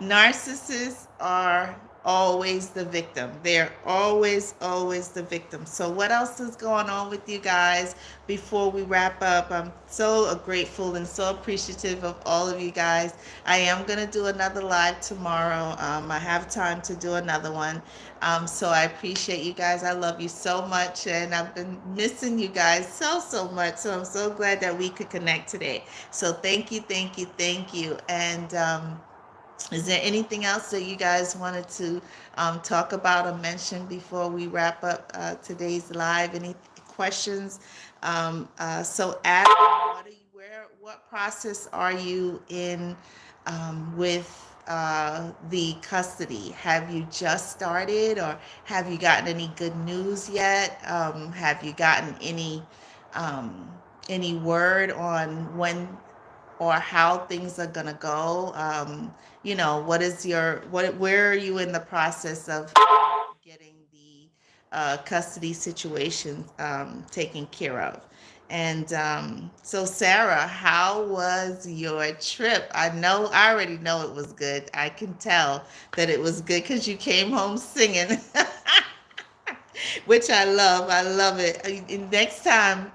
Narcissists are always the victim. They're always the victim. So what else is going on with you guys before we wrap up? I'm so grateful and so appreciative of all of you guys. I am going to do another live tomorrow. I have time to do another one. So I appreciate you guys. I love you so much, and I've been missing you guys so much. So I'm so glad that we could connect today. So thank you. And is there anything else that you guys wanted to talk about or mention before we wrap up today's live? Any questions? So Adam, what process are you in with the custody? Have you just started, or have you gotten any good news yet? Have you gotten any any word on when or how things are gonna go? What is where are you in the process of getting the custody situation taken care of? And so, Sarah, how was your trip? I already know it was good. I can tell that it was good because you came home singing. Which I love. I love it. Next time,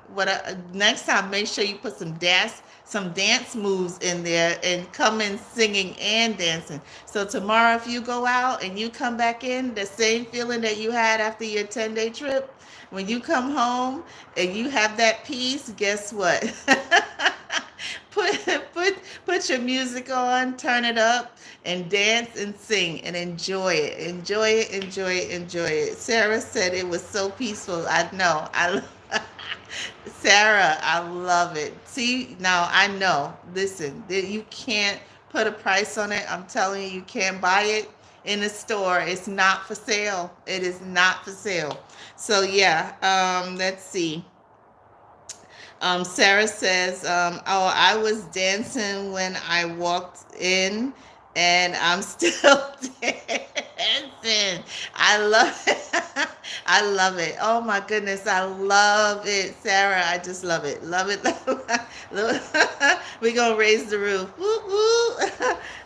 make sure you put some dance moves in there and come in singing and dancing. So tomorrow, if you go out and you come back in, the same feeling that you had after your 10-day trip, when you come home and you have that peace, guess what? put put put your music on, turn it up, and dance and sing and enjoy it. Enjoy it, enjoy it, enjoy it. Sarah said it was so peaceful. I know. Sarah, I love it. See, now I know. Listen, you can't put a price on it. I'm telling you, you can't buy it in the store. It's not for sale. It is not for sale. So yeah, let's see. Sarah says, "Oh, I was dancing when I walked in, and I'm still dancing. I love it. I love it. Oh my goodness, I love it, Sarah. I just love it. Love it. We're gonna raise the roof. Woo, woo.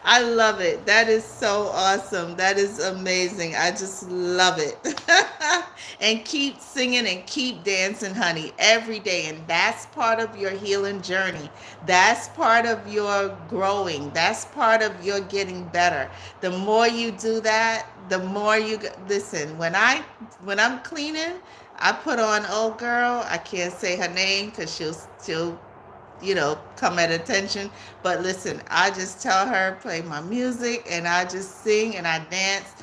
I love it. That is so awesome. That is amazing. I just love it. And keep singing and keep dancing, honey, every day. And that's part of your healing journey. That's part of your growing. That's part of your getting better. The more you do that, the more listen. When I'm cleaning, I put on old girl. I can't say her name because she'll come at attention. But listen, I just tell her, play my music, and I just sing and I dance.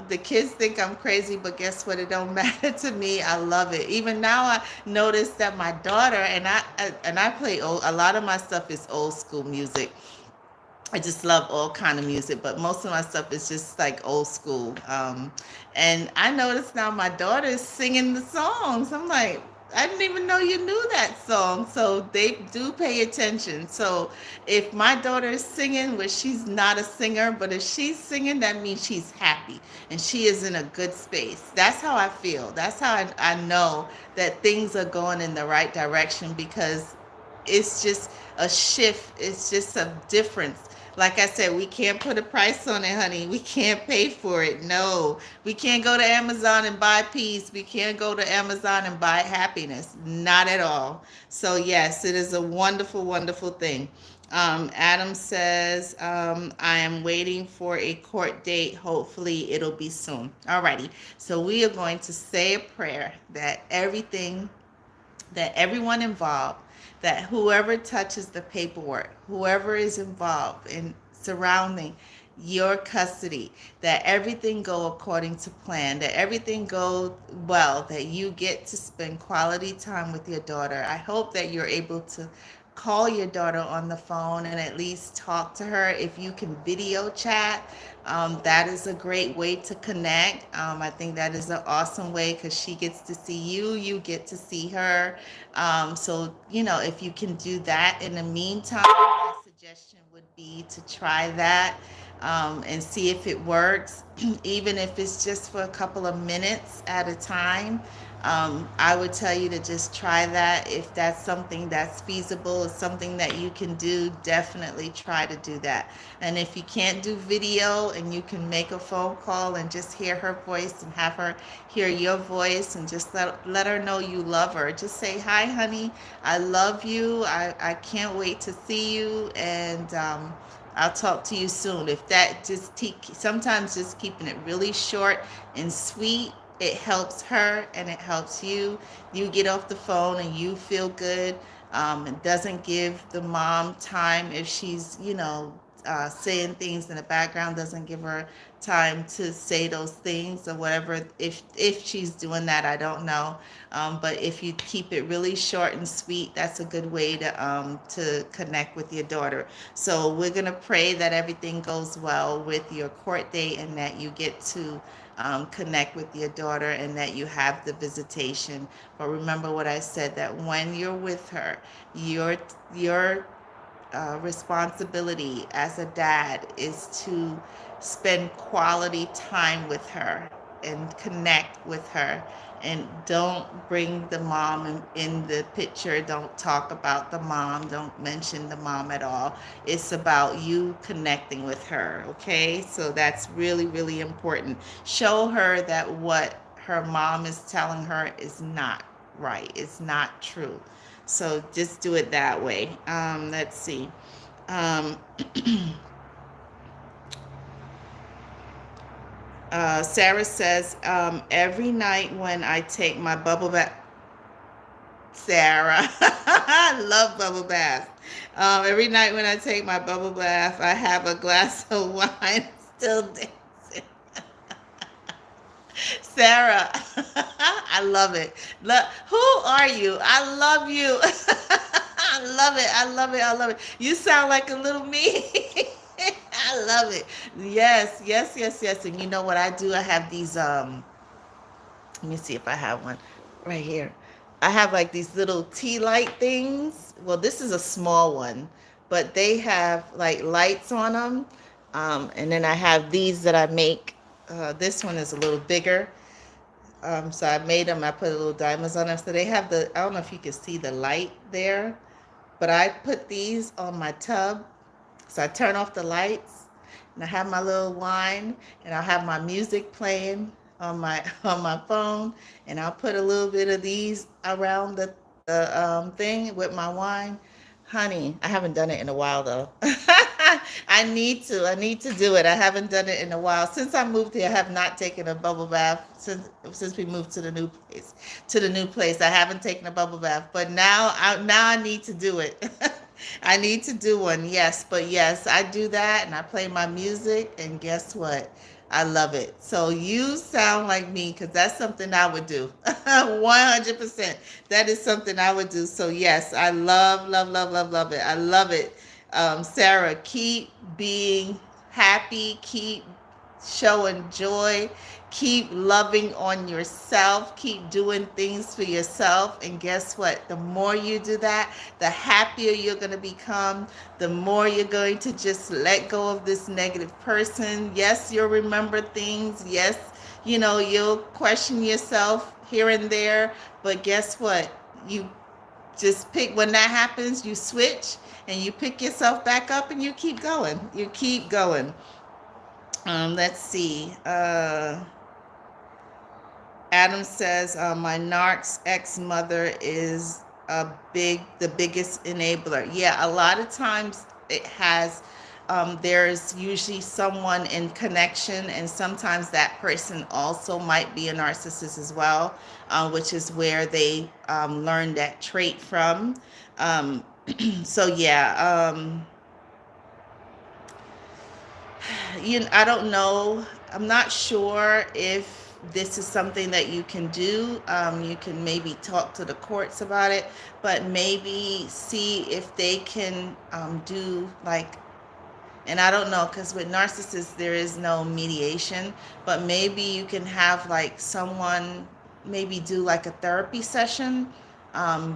The kids think I'm crazy, but guess what? It don't matter to me. I love it. Even now, I notice that my daughter and I play a lot of my stuff is old school music. I just love all kind of music, but most of my stuff is just like old school. And I notice now my daughter is singing the songs. I'm like, I didn't even know you knew that song. So they do pay attention. So if my daughter is singing, which she's not a singer, but if she's singing, that means she's happy and she is in a good space. That's how I feel. That's how I know that things are going in the right direction, because it's just a shift. It's just a difference. Like I said, we can't put a price on it, honey. We can't pay for it. No, we can't go to Amazon and buy peace. We can't go to Amazon and buy happiness. Not at all. So yes, it is a wonderful, wonderful thing. Adam says, I am waiting for a court date. Hopefully it'll be soon. Alrighty. So we are going to say a prayer that everyone involved, that whoever touches the paperwork, whoever is involved in surrounding your custody, that everything go according to plan, that everything go well, that you get to spend quality time with your daughter. I hope that you're able to call your daughter on the phone and at least talk to her. If you can video chat, that is a great way to connect. I think that is an awesome way because she gets to see you, you get to see her. So, if you can do that in the meantime, my suggestion would be to try that and see if it works, even if it's just for a couple of minutes at a time. I would tell you to just try that. If that's something that's feasible, it's something that you can do, definitely try to do that. And if you can't do video and you can make a phone call and just hear her voice and have her hear your voice and just let her know you love her. Just say, hi, honey, I love you. I can't wait to see you. And I'll talk to you soon. If that sometimes just keeping it really short and sweet, it helps her and it helps you. You get off the phone and you feel good. It doesn't give the mom time if she's, saying things in the background, doesn't give her time to say those things or whatever. If she's doing that, I don't know. But if you keep it really short and sweet, that's a good way to connect with your daughter. So we're gonna pray that everything goes well with your court date and that you get to connect with your daughter and that you have the visitation. But remember what I said, that when you're with her, your responsibility as a dad is to spend quality time with her and connect with her, and don't bring the mom in the picture. Don't talk about the mom, don't mention the mom at all. It's about you connecting with her. Okay, so that's really, really important. Show her that what her mom is telling her is not right, it's not true. So just do it that way. Let's see. Um, Sarah says, every night when I take my bubble bath, Sarah, I love bubble baths. Every night when I take my bubble bath, I have a glass of wine still dancing. Sarah, I love it. Who are you? I love you. I love it. I love it. I love it. You sound like a little me. I love it. Yes, yes, yes, yes. And you know what I do? I have these let me see if I have one right here. I have like these little tea light things. Well, this is a small one, but they have like lights on them. And then I have these that I make. This one is a little bigger. So I made them. I put little diamonds on them. So they have the, I don't know if you can see the light there, but I put these on my tub. So I turn off the lights and I have my little wine and I'll have my music playing on my on my phone, and I'll put a little bit of these around the thing with my wine. Honey, I haven't done it in a while though. I need to do it. I haven't done it in a while. Since I moved here, I have not taken a bubble bath since we moved to the new place. To the new place, I haven't taken a bubble bath, but now I need to do it. I need to do one. Yes, but yes, I do that and I play my music, and guess what? I love it. So you sound like me, because that's something I would do. 100%. That is something I would do. So yes, I love, love, love, love, love it. I love it. Sarah, keep being happy. Keep showing joy. Keep loving on yourself. Keep doing things for yourself. And guess what? The more you do that, the happier you're going to become. The more you're going to just let go of this negative person. Yes, you'll remember things. Yes, you'll question yourself here and there. But guess what? You just pick, when that happens, you switch and you pick yourself back up and you keep going. You keep going. Let's see. Adam says, my narc's ex-mother is the biggest enabler. Yeah, a lot of times it has, there's usually someone in connection, and sometimes that person also might be a narcissist as well, which is where they learn that trait from. So yeah, I don't know. I'm not sure if this is something that you can do. You can maybe talk to the courts about it, but maybe see if they can do like, and I don't know, because with narcissists there is no mediation, but maybe you can have like someone maybe do like a therapy session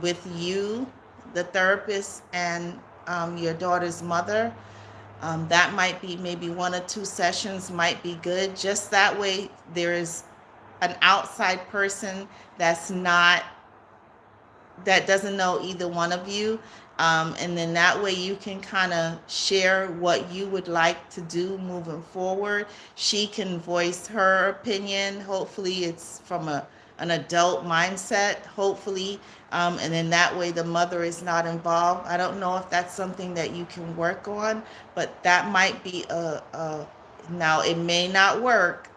with you, the therapist, and your daughter's mother. That might be maybe 1 or 2 sessions might be good. Just that way there is an outside person that doesn't know either one of you. And then that way you can kind of share what you would like to do moving forward. She can voice her opinion. Hopefully it's from an adult mindset, hopefully. And then that way the mother is not involved. I don't know if that's something that you can work on, but that might be now it may not work,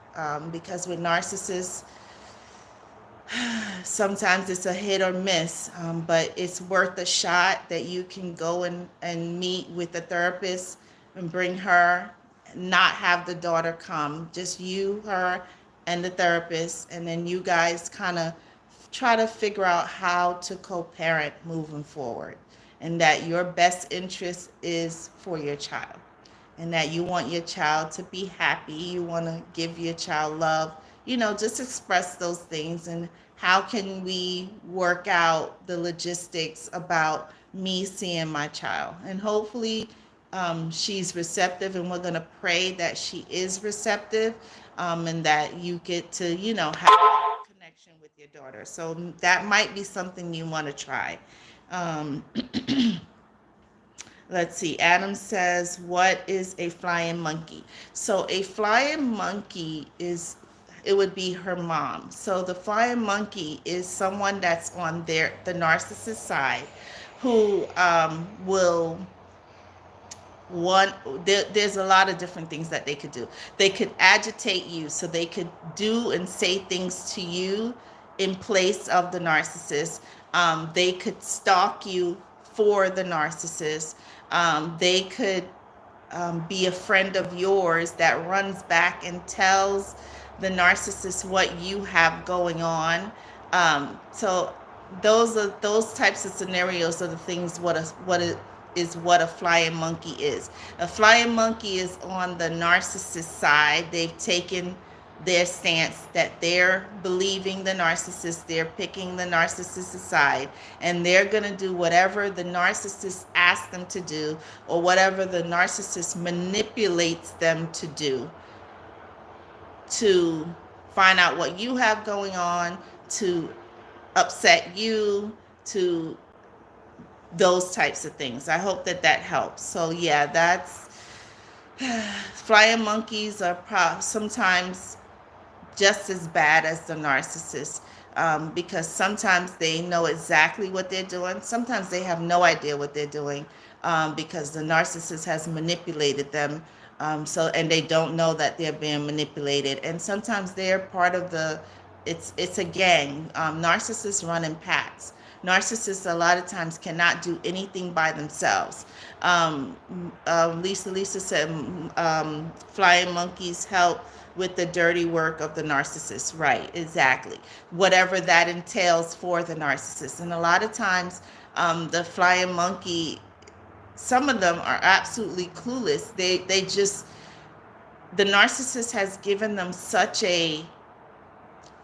because with narcissists, sometimes it's a hit or miss, but it's worth a shot that you can go and meet with a therapist and bring her, not have the daughter come, just you, her, and the therapist, and then you guys kind of try to figure out how to co-parent moving forward, and that your best interest is for your child, and that you want your child to be happy, you want to give your child love, just express those things. And how can we work out the logistics about me seeing my child? And hopefully she's receptive, and we're going to pray that she is receptive, and that you get to, have a connection with your daughter. So that might be something you want to try. Um, Let's see. Adam says, what is a flying monkey? So a flying monkey it would be her mom. So the flying monkey is someone that's on the narcissist side, who will there's a lot of different things that they could do. They could agitate you, so they could do and say things to you in place of the narcissist. They could stalk you for the narcissist. They could be a friend of yours that runs back and tells the narcissist what you have going on. So those types of scenarios are the things what a flying monkey is. A flying monkey is on the narcissist side. They've taken their stance that they're believing the narcissist, they're picking the narcissist aside, and they're going to do whatever the narcissist asks them to do, or whatever the narcissist manipulates them to do, to find out what you have going on, to upset you, to those types of things. I hope that helps. So yeah, that's flying monkeys are sometimes just as bad as the narcissist, because sometimes they know exactly what they're doing. Sometimes they have no idea what they're doing, because the narcissist has manipulated them. And they don't know that they're being manipulated. And sometimes they're part of it's a gang. Narcissists run in packs. Narcissists a lot of times cannot do anything by themselves. Lisa said, flying monkeys help with the dirty work of the narcissist. Right, exactly. Whatever that entails for the narcissist. And a lot of times, the flying monkey, some of them are absolutely clueless. The narcissist has given them such a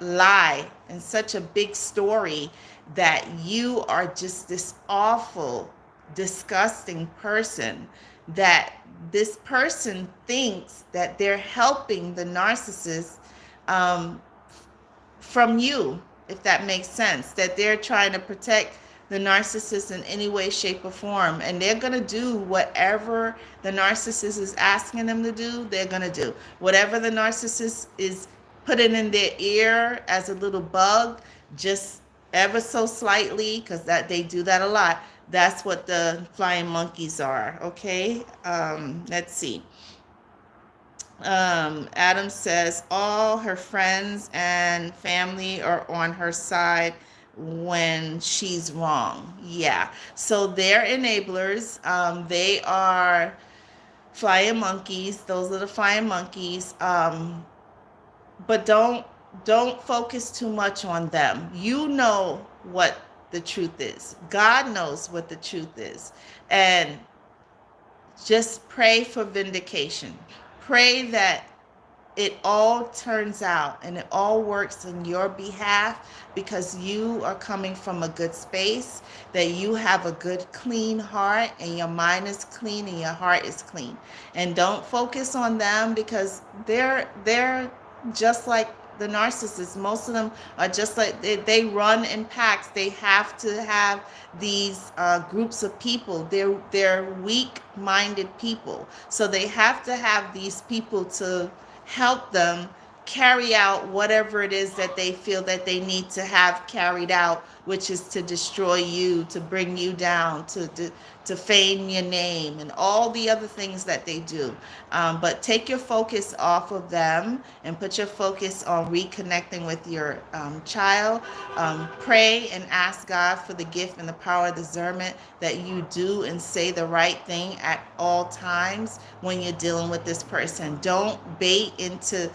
lie and such a big story that you are just this awful, disgusting person, that this person thinks that they're helping the narcissist from you, if that makes sense, that they're trying to protect the narcissist in any way, shape, or form. And they're going to do whatever the narcissist is asking them to do, they're going to do. Whatever the narcissist is putting in their ear as a little bug, just ever so slightly, because they do that a lot. That's what the flying monkeys are, okay? Let's see. Adam says, all her friends and family are on her side when she's wrong. Yeah, so they're enablers. They are flying monkeys. Those are the flying monkeys. But don't focus too much on them. You know what the truth is. God knows what the truth is. And just pray for vindication. Pray that it all turns out and it all works in your behalf, because you are coming from a good space, that you have a good, clean heart, and your mind is clean and your heart is clean. And don't focus on them, because they're just like the narcissists. Most of them are just like they run in packs. They have to have these groups of people. They're weak-minded people, so they have to have these people to help them carry out whatever it is that they feel that they need to have carried out, which is to destroy you, to bring you down, to fame your name, and all the other things that they do. But take your focus off of them and put your focus on reconnecting with your child. Pray and ask God for the gift and the power of discernment that you do and say the right thing at all times when you're dealing with this person. Don't bait into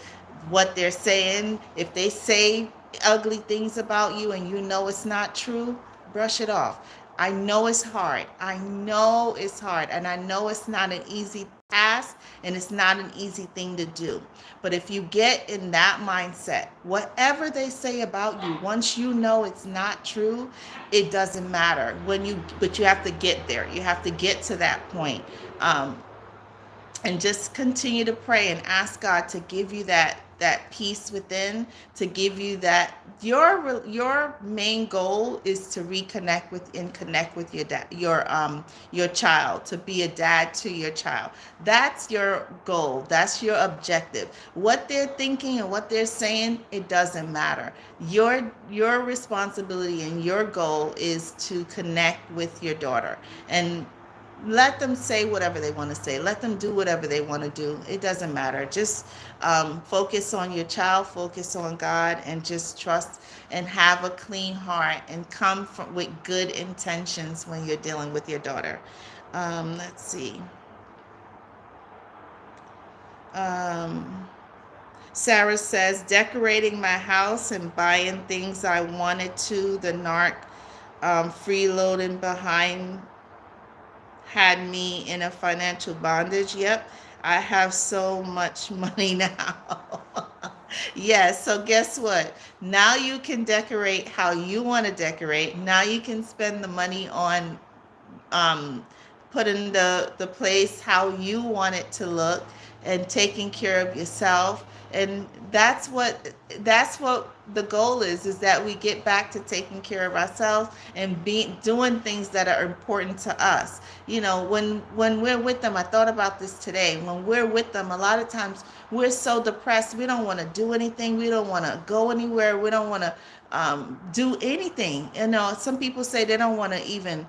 what they're saying. If they say ugly things about you and you know it's not true, brush it off. I know it's hard. I know it's hard. And I know it's not an easy task and it's not an easy thing to do. But if you get in that mindset, whatever they say about you, once you know it's not true, it doesn't matter. But you have to get there. You have to get to that point. And just continue to pray and ask God to give you that peace within, to give you that your main goal is to reconnect with and connect with your child, to be a dad to your child. That's your goal. That's your objective. What they're thinking and what they're saying, it doesn't matter. Your responsibility and your goal is to connect with your daughter, and let them say whatever they want to say. Let them do whatever they want to do. It doesn't matter. Just focus on your child, focus on God, and just trust and have a clean heart and come with good intentions when you're dealing with your daughter. Let's see. Sarah says, decorating my house and buying things I wanted to. The narc freeloading behind had me in a financial bondage. Yep, I have so much money now. Yes, so guess what? Now you can decorate how you want to decorate. Now you can spend the money on putting the place how you want it to look and taking care of yourself. And that's what the goal is that we get back to taking care of ourselves and doing things that are important to us. You know, when we're with them, I thought about this today. When we're with them, a lot of times we're so depressed, we don't want to do anything, we don't want to go anywhere, we don't want to do anything. You know, some people say they don't want to even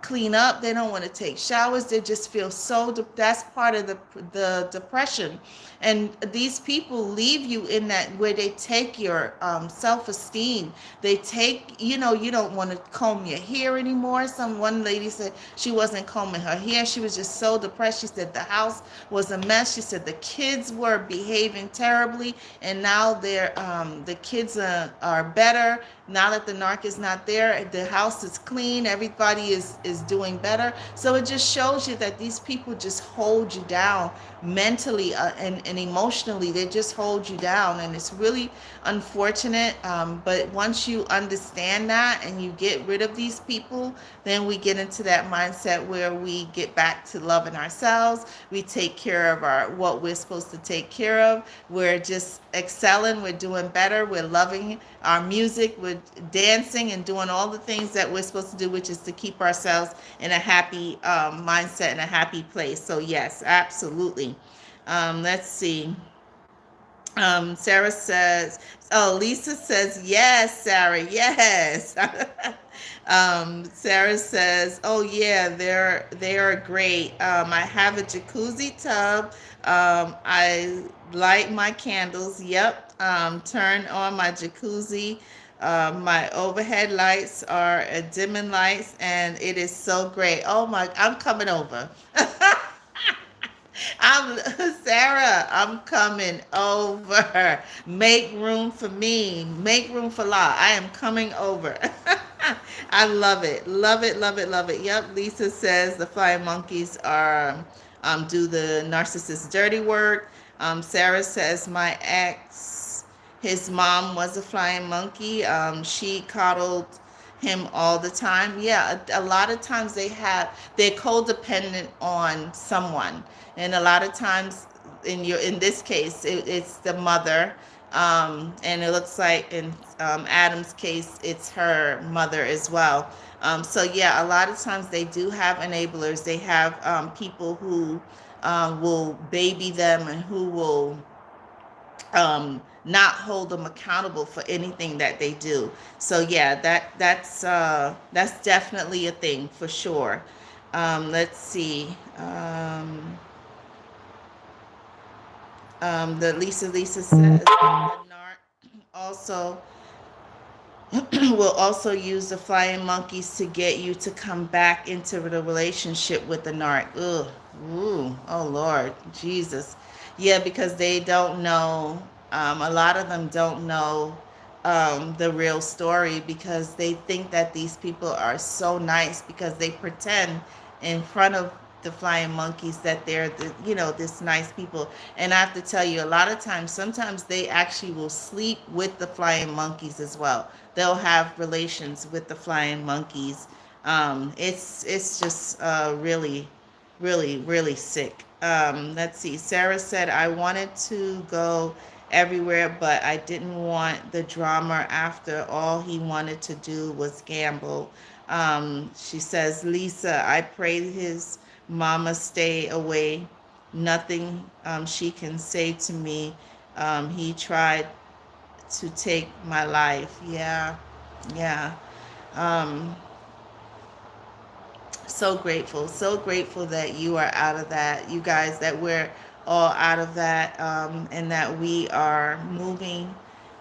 clean up, they don't want to take showers, they just feel so that's part of the depression. And these people leave you in that where they take your self-esteem. They take, you know, you don't want to comb your hair anymore. One lady said she wasn't combing her hair, she was just so depressed. She said the house was a mess. She said the kids were behaving terribly, and now the kids are better now that the narc is not there. The house is clean, everybody is doing better. So it just shows you that these people just hold you down mentally and emotionally. They just hold you down, and it's really unfortunate. But once you understand that and you get rid of these people, then we get into that mindset where we get back to loving ourselves. We take care of what we're supposed to take care of. We're just excelling, we're doing better, we're loving our music, we're dancing and doing all the things that we're supposed to do, which is to keep ourselves in a happy mindset and a happy place. So yes, absolutely. Let's see. Sarah says, oh, Lisa says, yes, Sarah, yes. Sarah says, oh yeah, they are great. I have a jacuzzi tub. I light my candles. Yep. Turn on my jacuzzi. My overhead lights are dimming lights, and it is so great. Oh my, I'm coming over. Sarah, I'm coming over. Make room for me. Make room for La. I am coming over. I love it. Love it, love it, love it. Yep, Lisa says the flying monkeys are do the narcissist dirty work. Sarah says my ex, his mom was a flying monkey. She coddled him all the time. Yeah, a lot of times they're codependent on someone, and a lot of times in this case it's the mother, and it looks like in Adam's case it's her mother as well. So yeah, a lot of times they do have enablers. They have people who will baby them and who will not hold them accountable for anything that they do. So yeah, that's definitely a thing for sure. Let's see. The Lisa says the narc also will also use the flying monkeys to get you to come back into the relationship with the narc. Ugh. Ooh. Oh Lord. Jesus. Yeah, because they don't know, a lot of them don't know the real story, because they think that these people are so nice because they pretend in front of the flying monkeys that they're this nice people. And I have to tell you, a lot of times, sometimes they actually will sleep with the flying monkeys as well. They'll have relations with the flying monkeys. It's just really, really, really sick. Let's see. Sarah said, I wanted to go everywhere, but I didn't want the drama after all he wanted to do was gamble. She says, Lisa, I pray his mama stay away. Nothing she can say to me. He tried to take my life. Yeah, yeah. Um, so grateful that you are out of that, you guys, that we're all out of that, and that we are moving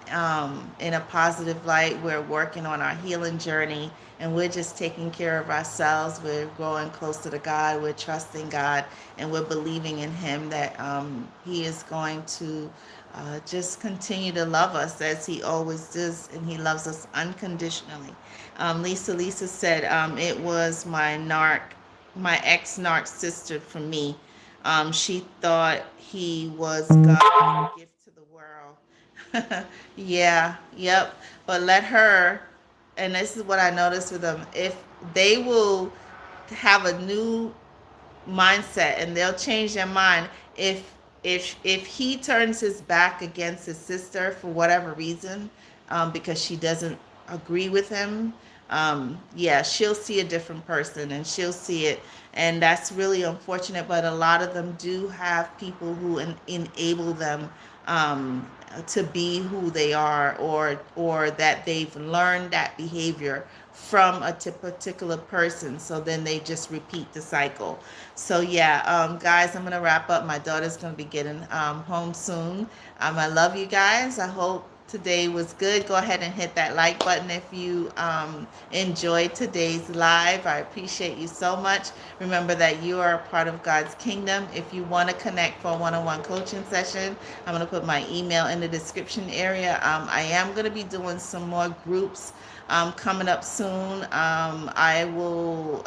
in a positive light. We're working on our healing journey, and we're just taking care of ourselves. We're growing closer to God. We're trusting God, and we're believing in Him that He is going to just continue to love us as He always does, and He loves us unconditionally. Lisa said, it was my ex-narc sister for me. She thought he was God's gift to the world. Yeah, yep. But let her, and this is what I noticed with them, if they will have a new mindset and they'll change their mind if he turns his back against his sister for whatever reason, because she doesn't agree with him, yeah, she'll see a different person and she'll see it. And that's really unfortunate, but a lot of them do have people who enable them to be who they are, or that they've learned that behavior from a particular person, so then they just repeat the cycle. So yeah, guys, I'm gonna wrap up. My daughter's gonna be getting home soon. I love you guys. I hope today was good. Go ahead and hit that like button if you enjoyed today's live. I appreciate you so much. Remember that you are a part of God's kingdom. If you want to connect for a one-on-one coaching session, I'm going to put my email in the description area. I am going to be doing some more groups coming up soon. I will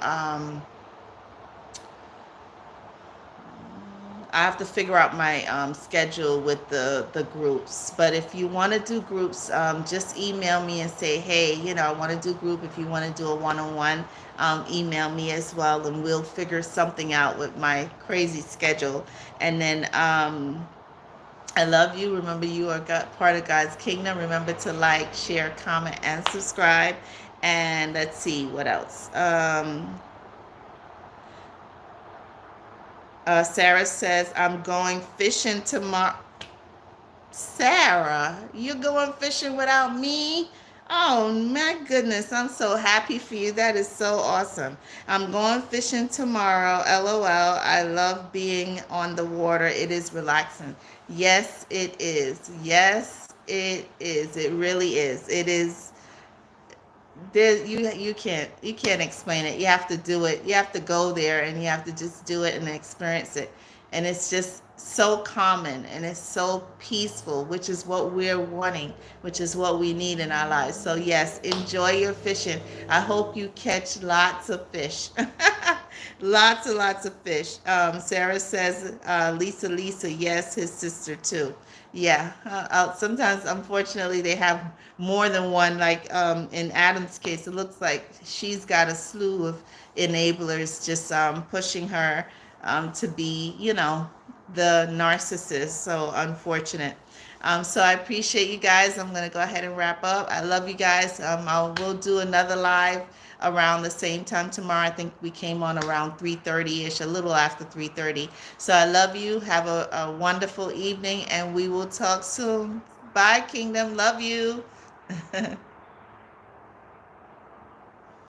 I have to figure out my schedule with the groups. But if you want to do groups, just email me and say, hey, I want to do group. If you want to do a one-on-one, email me as well, and we'll figure something out with my crazy schedule. And then I love you. Remember, you are part of God's kingdom. Remember to like, share, comment, and subscribe. And let's see what else. Sarah says, I'm going fishing tomorrow. Sarah, you're going fishing without me? Oh my goodness, I'm so happy for you. That is so awesome. I'm going fishing tomorrow. LOL. I love being on the water. It is relaxing. Yes, it is. Yes, it is. It really is. It is. There, you can't explain it. You have to do it. You have to go there and you have to just do it and experience it. And it's just so common and it's so peaceful, which is what we're wanting, which is what we need in our lives. So yes, enjoy your fishing. I hope you catch lots of fish. Lots and lots of fish. Sarah says, Lisa, yes, his sister too. Yeah, sometimes, unfortunately, they have more than one. Like in Adam's case, it looks like she's got a slew of enablers just pushing her to be, the narcissist. So unfortunate. So I appreciate you guys. I'm going to go ahead and wrap up. I love you guys. I will do another live around the same time tomorrow. I think we came on around 3:30ish, a little after 3:30. So I love you. Have a wonderful evening, and we will talk soon. Bye, Kingdom. Love you.